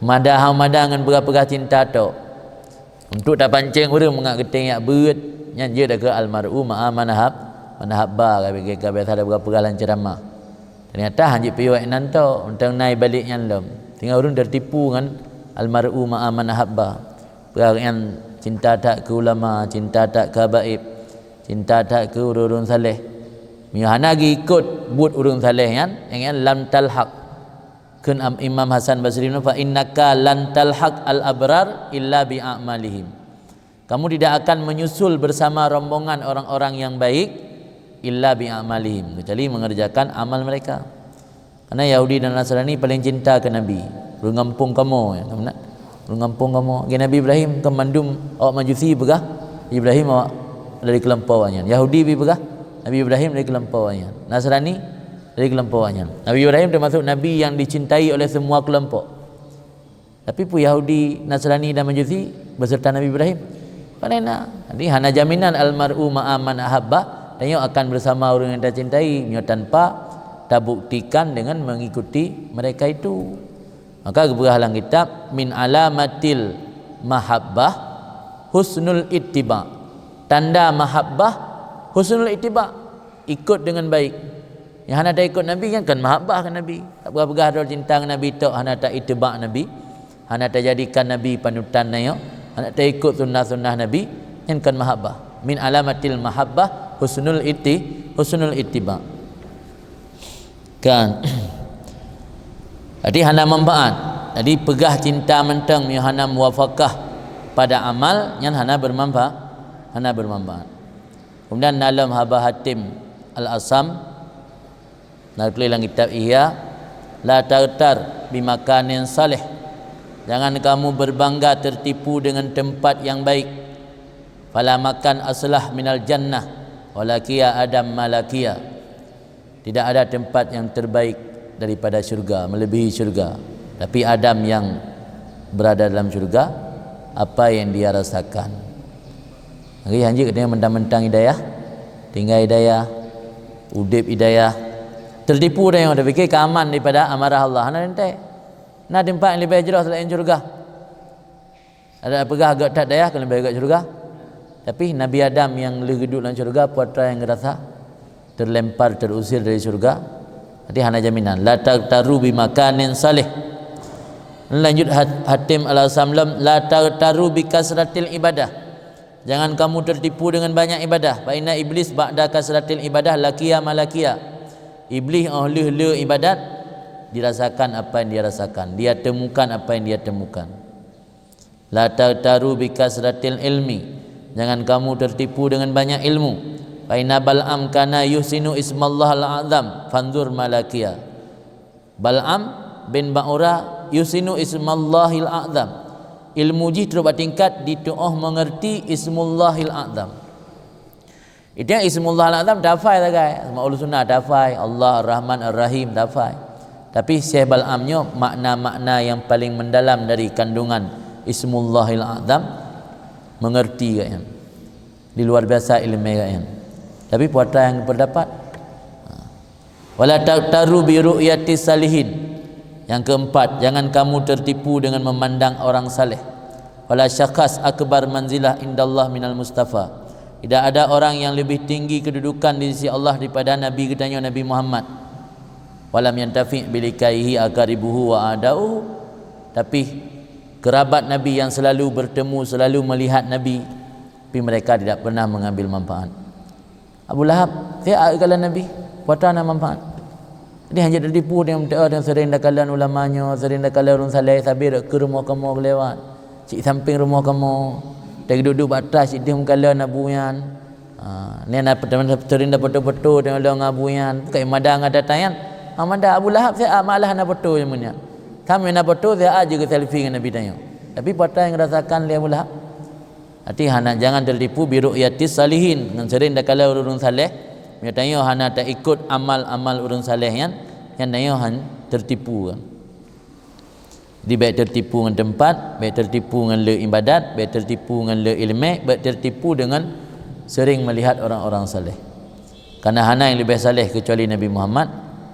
madah dengan berapa cinta tu. Untuk tak pancing orang mengat keting yak beut, yang dia dah ke almar'u ma'aman ahabba ka biasa ada berapa galan ceramah. Ternyata hanya piyoinan tu untuk naik balik yang lem. Tinggal orang tertipu kan almar'u ma'aman ahabba. Perang yang cinta tak ke ulama, cinta tak ke habaib, cinta tak ke urun saleh. Mihana gi ikut buat urun saleh yang lam talhaq. Kun Imam Hasan Basri fa innaka lan talhaq al abrar illa bi a'malihim. Kamu tidak akan menyusul bersama rombongan orang-orang yang baik illa bi a'malihim, kecuali mengerjakan amal mereka. Karena Yahudi dan Nasrani paling cinta ke Nabi. Rungampung kamu ya, benar? Rungampung kamu. Ke Nabi Ibrahim ke mandum awak majusi pegah. Ibrahim awak dari kelampauannya. Yahudi bi pegah. Nabi Ibrahim dari kelampauannya. Nasrani dari kelampauannya. Nabi Ibrahim termasuk nabi yang dicintai oleh semua kelompok. Tapi pu Yahudi, Nasrani dan Majusi beserta Nabi Ibrahim. Karena jadi hana jaminan almar'u ma'aman ahabba, dan akan bersama orang yang dia cintai tanpa terbuktikan dengan mengikuti mereka itu. Maka keberhalang kitab min alamatil mahabbah husnul ittiba. Tanda mahabbah husnul ittiba, ikut dengan baik. Yang hana tak ikut Nabi kan mahabbah kan Nabi. Tak berapa ada cinta dengan Nabi tok, hana tak ittiba Nabi. Hana tak jadikan Nabi panutan nayo. Hana tak ikut sunnah-sunnah Nabi yang kan mahabbah. Min alamatil mahabbah husnul ittiba. Kan. Jadi hana manfaat. Jadi pegah cinta mentang mi hana muwafaqah pada amal yang hana bermanfaat. Kemudian dalam Haba Hatim Al-Asam tulis dalam kitab Ihya, la tartar bimakanin salih. Jangan kamu berbangga tertipu dengan tempat yang baik. Fala makan aslah minal jannah. walakiya Adam malakiya. Tidak ada tempat yang terbaik daripada syurga, melebihi syurga. Tapi Adam yang berada dalam syurga, apa yang dia rasakan. Hari hanji katanya mentang-mentang hidayah, tinggal hidayah, udip hidayah, tertipu dah yang ada fikir keaman daripada amarah Allah. Nak rentai, nak tempat yang lebih jelas selain syurga. Ada pegah agak tak daya kalau lebih agak syurga. Tapi Nabi Adam yang duduk dalam syurga, putra yang rasa terlempar, terusir dari syurga. Jadi hana jaminan la taru bi makanin salih. Lanjut Hatim al-Samlam, la taru bi kasratil ibadah. Jangan kamu tertipu dengan banyak ibadah. Fa inna iblis ba'da kasratil ibadah lakiya malakiya. Iblis ahli ibadat, dirasakan apa yang dia rasakan, dia temukan apa yang dia temukan. La taru bi kasratil ilmi. Jangan kamu tertipu dengan banyak ilmu. Fa inna Bal'am kana yuhsinu ismallah al-azam fanzur malakiya. Bal'am bin Ba'ura yuhsinu ismallahil azam. Ilmu ji terus bertingkat ditu'ah mengerti ismullahil azam. Itu yang ismullah al-azam dafai tak guys. Asmaul sunnah dafai, Allah ar-Rahman ar-Rahim dafai. Tapi Syekh Bal'amnya makna-makna yang paling mendalam dari kandungan ismullahil azam mengerti kan. Di luar biasa ilmu kan. Tapi puasa yang berdapat wala taru bi ru'yati salihin. Yang keempat, jangan kamu tertipu dengan memandang orang saleh. Wala syakhas akbar manzilah indallah minal mustafa. Tidak ada orang yang lebih tinggi kedudukan di sisi Allah daripada Nabi katanya Nabi Muhammad. Walam yantafi bilikaihi akaribuhu wa adauhu. Tapi kerabat Nabi yang selalu bertemu, selalu melihat Nabi, tapi mereka tidak pernah mengambil manfaat. Abu Lahab saya kala Nabi puasa nak manfaat. Dia hanya tertipu dengan dan sering dakalan ulamanya, sering dakalan orang saleh sabir ke rumah kamu lewat. Cik samping rumah kamu. Dia duduk batas cik dia mengkalan abuyan. Ni nak sering dapat betul dengan orang abuyan. Kai madang ada tayan. Amanda Abu Lahab saya malah nak betul semuanya. Kami nak betul saya aja ke selfie dengan Nabi tanya. Tapi puasa yang rasakan dia Abu Lahab. Hati hana jangan tertipu bi ru'yatis salihin. Dengan sering dakalan orang saleh. Dia tanya hana tak ikut amal-amal orang saleh yang tanya han tertipu kan. Jadi baik tertipu dengan tempat, baik tertipu dengan le ibadat, baik tertipu dengan le ilmu, baik tertipu dengan sering melihat orang-orang saleh. Karena hana yang lebih saleh kecuali Nabi Muhammad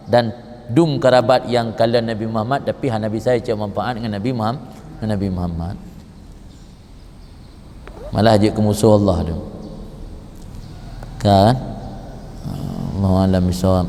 dan dum kerabat yang kalian Nabi Muhammad, tapi hana bisa cak manfaat dengan Nabi Muhammad. Malah je ke musuh Allah tu. Kan? Allah alam bisawab.